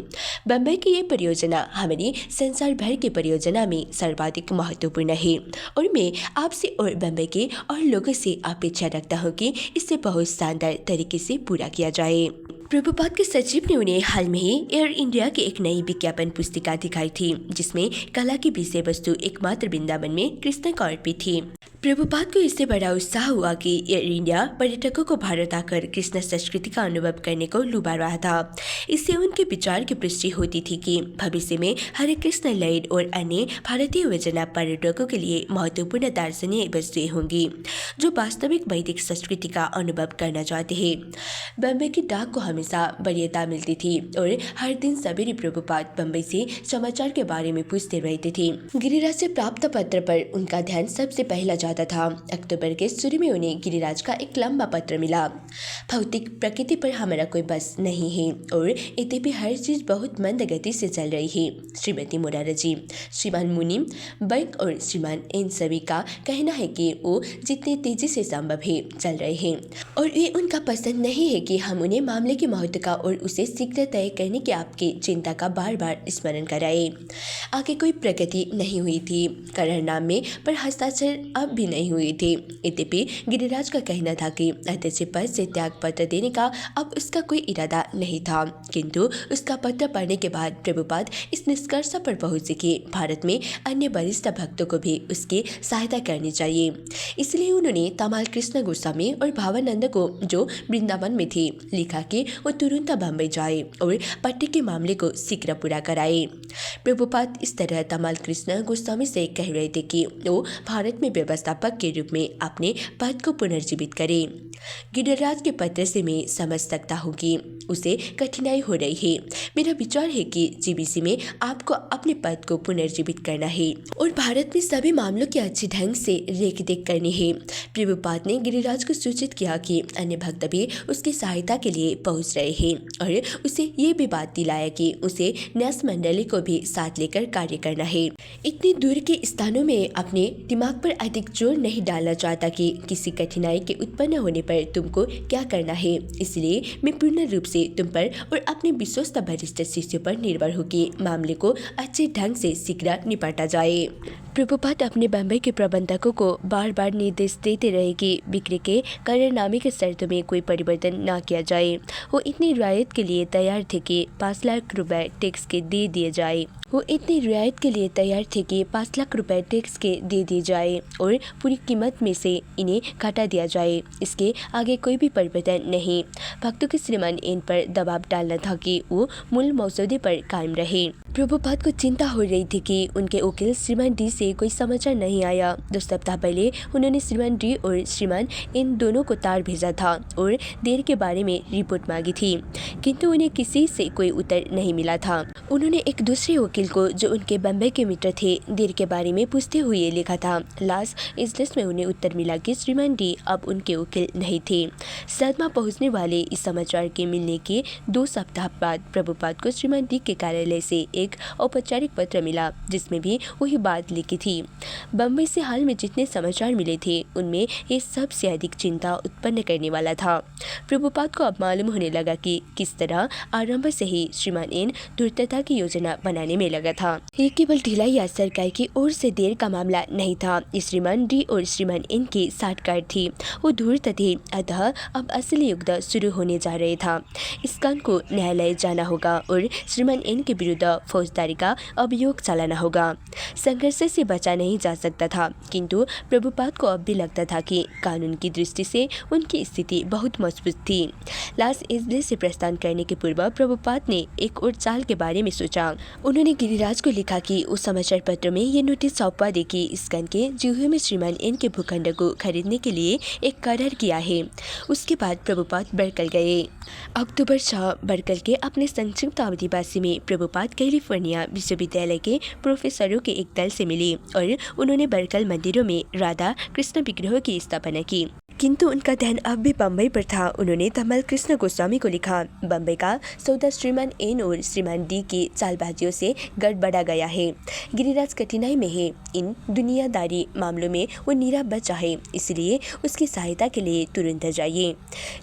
बम्बई की ये परियोजना हमारी संसार भर की परियोजना में सर्वाधिक महत्वपूर्ण है और मैं आपसे और बम्बई के और लोगों से अपेक्षा रखता हूँ कि इसे बहुत शानदार तरीके से पूरा किया जाए। प्रभुपाद के सचिव ने उन्हें हाल में ही एयर इंडिया की एक नई विज्ञापन पुस्तिका दिखाई थी, जिसमें कला की विषय वस्तु एकमात्र वृंदावन में कृष्ण को अर्पित थी। प्रभुपाद को इससे बड़ा उत्साह हुआ कि एयर इंडिया पर्यटकों को भारत आकर कृष्ण संस्कृति का अनुभव करने को लुभा रहा था। इससे उनके विचार की पुष्टि होती थी कि भविष्य में हरे कृष्ण लैंड और अन्य भारतीय योजना पर्यटकों के लिए महत्वपूर्ण दार्शनिक वस्तुएं होंगी जो वास्तविक वैदिक संस्कृति का अनुभव करना चाहते हैं। बम्बई की डाक को हमेशा वरीयता मिलती थी और हर दिन सवेरे प्रभुपाद बम्बई से समाचार के बारे में पूछते रहते थे। गिरिराज से प्राप्त पत्र पर उनका ध्यान सबसे पहला जाता था। अक्टूबर के शुरू में उन्हें गिरिराज का एक लंबा पत्र मिला। भौतिक प्रकृति पर हमारा कोई बस नहीं है और यद्यपि हर चीज बहुत मंद गति से चल रही है। श्रीमती मोरारा जी, श्रीमान मुनिम, बैंक और श्रीमान इन सभी का कहना है कि वो जितनी तेजी से संभव है चल रहे हैं और ये उनका पसंद नहीं है कि हम उन्हें मामले के महत्व का और उसे शीघ्र तय करने की आपकी चिंता का बार बार स्मरण कराए। आगे कोई प्रगति नहीं हुई थी। करारनामे पर हस्ताक्षर अब भी नहीं हुए थे। यद्यपि गिरिराज का कहना था कि अध्यक्ष पद से त्याग पत्र देने का अब उसका कोई इरादा नहीं था, किंतु उसका पत्र पढ़ने के बाद प्रभुपाद इस निष्कर्ष पर पहुंचे कि भारत में अन्य वरिष्ठ भक्तों को भी उसकी सहायता करनी चाहिए। इसलिए उन्होंने तमाल कृष्ण गोस्वामी और भावानंद को, जो वृंदावन में थे, लिखा कि वो तुरंत बम्बई जाए और पट्टी के मामले को शीघ्र पूरा कराए। प्रभुपाद इस तरह तमाल कृष्ण गोस्वामी से कह रहे थे कि वो भारत में व्यवस्थापक के रूप में अपने पद को पुनर्जीवित करें। गिरिराज के पत्र से मैं समझ सकता हूँ कि उसे कठिनाई हो रही है। मेरा विचार है कि जीबीसी में आपको अपने पद को पुनर्जीवित करना है और भारत में सभी मामलों की अच्छी ढंग से रेख-देख करनी है। प्रभुपाद ने गिरिराज को सूचित किया कि अन्य भक्त भी उसकी सहायता के लिए पहुंच रहे हैं और उसे ये भी बात दिलाया कि उसे न्यास मंडली को भी साथ लेकर कार्य करना है। इतनी दूर के स्थानों में अपने दिमाग पर अधिक जोर नहीं डालना चाहता कि किसी कठिनाई के उत्पन्न होने पर तुमको क्या करना है। इसलिए मैं पूर्ण रूप से तुम पर और अपने विश्वस्त वरिष्ठ शिष्यों पर निर्भर हूँ कि मामले को अच्छे ढंग से शीघ्र निपटा जाए। प्रभुपाद अपने बम्बई के प्रबंधकों को बार बार निर्देश देते रहे कि बिक्री के करारनामे के शर्तों में कोई परिवर्तन न किया जाए। वो इतनी रियायत के लिए तैयार थे कि 5 लाख रुपए टैक्स के दे दिए जाए। और पूरी कीमत में से इन्हें घटा दिया जाए। इसके आगे कोई भी परिवर्तन नहीं। भक्तों के श्रीमान इन पर दबाव डालना था कि वो मूल मसौदे पर कायम रहे। प्रभुपाद को चिंता हो रही थी कि उनके वकील श्रीमान डी से कोई समाचार नहीं आया। 2 सप्ताह पहले उन्होंने श्रीमान डी और श्रीमान इन दोनों को तार भेजा था और देर के बारे में रिपोर्ट मांगी थी, किंतु उन्हें किसी से कोई उत्तर नहीं मिला था। उन्होंने एक दूसरे वकील वकील को, जो उनके बम्बई के मित्र थे, देर के बारे में पूछते हुए लिखा था। लॉस एंजलिस में उन्हें उत्तर मिला कि श्रीमान डी अब उनके वकील नहीं थे। सदमा पहुंचने वाले इस समाचार के मिलने के 2 सप्ताह बाद प्रभुपाद को श्रीमान डी के कार्यालय से एक औपचारिक पत्र मिला, जिसमें भी वही बात लिखी थी। बम्बई से हाल में जितने समाचार मिले थे, उनमें ये सबसे अधिक चिंता उत्पन्न करने वाला था। प्रभुपाद को अब मालूम होने लगा कि किस तरह आरंभ से ही श्रीमान एन धूर्तता की योजना बनाने में लगा था। ये केवल ढिलाई या सरकार की ओर से देर का मामला नहीं था। श्रीमान डी और श्रीमान एन की साठगांठ थी, वो धूर्त थे। अतः अब असली युद्ध शुरू होने जा रहा था। इस कांड को न्यायालय जाना होगा और श्रीमान एन के विरुद्ध फौजदारी का अभियोग चलाना होगा। संघर्ष से बचा नहीं जा सकता था, किंतु प्रभुपाद को अब भी लगता था कि कानून की दृष्टि से उनकी स्थिति बहुत मजबूत थी। लॉस एंजलिस से प्रस्थान करने के पूर्व प्रभुपाद ने एक और चाल के बारे में सोचा। उन्होंने गिरिराज को लिखा कि उस समाचार पत्र में ये नोटिस सौंपा दे कि स्कन के जुहू में श्रीमान एन के भूखंड को खरीदने के लिए एक करार किया है। उसके बाद प्रभुपाद बर्कल गए। अक्टूबर 6 बर्कल के अपने संक्षिप्त अवधिवासी में प्रभुपाद कैलिफोर्निया विश्वविद्यालय के प्रोफेसरों के एक दल से मिले और उन्होंने बर्कल मंदिरों में राधा कृष्ण विग्रहों की स्थापना की, किंतु उनका ध्यान अब भी बम्बई पर था। उन्होंने तमल कृष्ण गोस्वामी को लिखा, बम्बई का सौदा श्रीमान एन और श्रीमान डी की चालबाजियों से गड़बड़ा गया है। गिरिराज कठिनाई में है। इन दुनियादारी मामलों में वो नीरव बचा है, इसलिए उसकी सहायता के लिए तुरंत जाइए,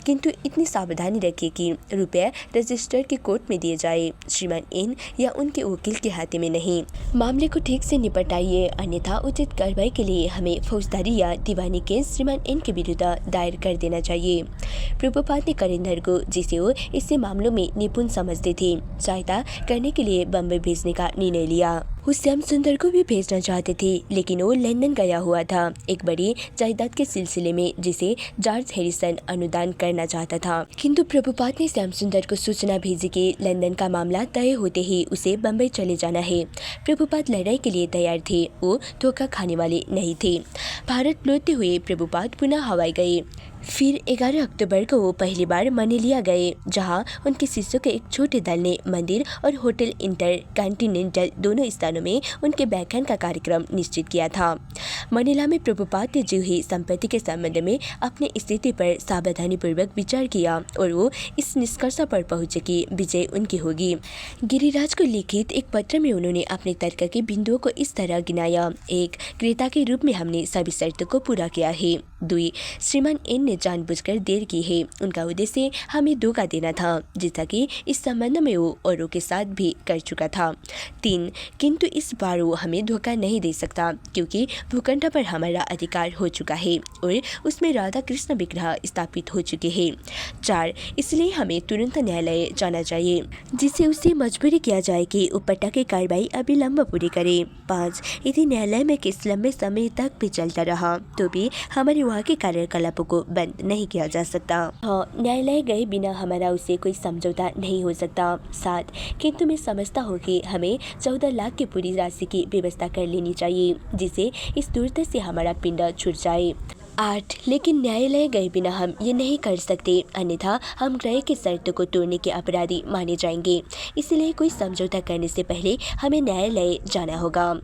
किंतु इतनी सावधानी रखिए कि रुपये रजिस्टर के कोर्ट में दिए जाए, श्रीमान एन या उनके वकील के हाथ में नहीं। मामले को ठीक से निपटाइए, अन्यथा उचित कार्रवाई के लिए हमें फौजदारी या दीवानी केस श्रीमान एन के विरुद्ध दायर कर देना चाहिए। प्रभुपाद ने करिंदर को, जिसे वो इससे मामलों में निपुण समझते थे, सहायता करने के लिए बम्बई भेजने का निर्णय लिया। वो श्याम सुंदर को भी भेजना चाहते थे, लेकिन वो लंदन गया हुआ था एक बड़ी जायदाद के सिलसिले में, जिसे जॉर्ज हैरिसन अनुदान करना चाहता था। किंतु प्रभुपाद ने श्याम सुंदर को सूचना भेजी कि लंदन का मामला तय होते ही उसे बम्बई चले जाना है। प्रभुपाद लड़ाई के लिए तैयार थे, वो धोखा खाने वाले नहीं थे। भारत लौटते हुए प्रभुपाद पुनः हवाई गए। फिर 11 अक्टूबर को वो पहली बार मनीला गए, जहां उनके शिष्यों के एक छोटे दल ने मंदिर और होटल इंटर कॉन्टिनेंटल दोनों स्थानों में उनके व्याख्यान का कार्यक्रम निश्चित किया था। मनीला में प्रभुपाद ने जूही संपत्ति के संबंध में अपनी स्थिति पर सावधानीपूर्वक विचार किया और वो इस निष्कर्ष पर पहुंचे कि विजय उनकी होगी। गिरिराज को लिखित एक पत्र में उन्होंने अपने तर्क के बिंदुओं को इस तरह गिनाया: 1. क्रेता के रूप में हमने सभी शर्तों को पूरा किया है। 2. श्रीमान एन ने जानबूझकर देर की है, उनका उद्देश्य हमें धोखा देना था, जैसा कि इस संबंध में वो औरों के साथ भी कर चुका था। 3. किंतु इस बार वो हमें धोखा नहीं दे सकता, क्योंकि भूखंड पर हमारा अधिकार हो चुका है और उसमें राधा कृष्ण विग्रह स्थापित हो चुके हैं। 4. इसलिए हमें तुरंत न्यायालय जाना चाहिए, जिससे उसे मजबूरी किया जाए कि उपट्टा की कार्रवाई अविलंब पूरी करे। 5. यदि न्यायालय में केस लंबे समय तक भी चलता रहा तो भी हमारे वहाँ के कार्यकलापों को बंद नहीं किया जा सकता। न्यायालय गए बिना हमारा उससे कोई समझौता नहीं हो सकता। 7. किंतु मैं समझता हूँ कि हमें 14 लाख की पूरी राशि की व्यवस्था कर लेनी चाहिए, जिससे इस दूरता से हमारा पिंड छूट जाए। 8. लेकिन न्यायालय गए बिना हम ये नहीं कर सकते, अन्यथा हम क्रय की शर्तों को तोड़ने के अपराधी माने जाएंगे। इसलिए कोई समझौता करने से पहले हमें न्यायालय जाना होगा।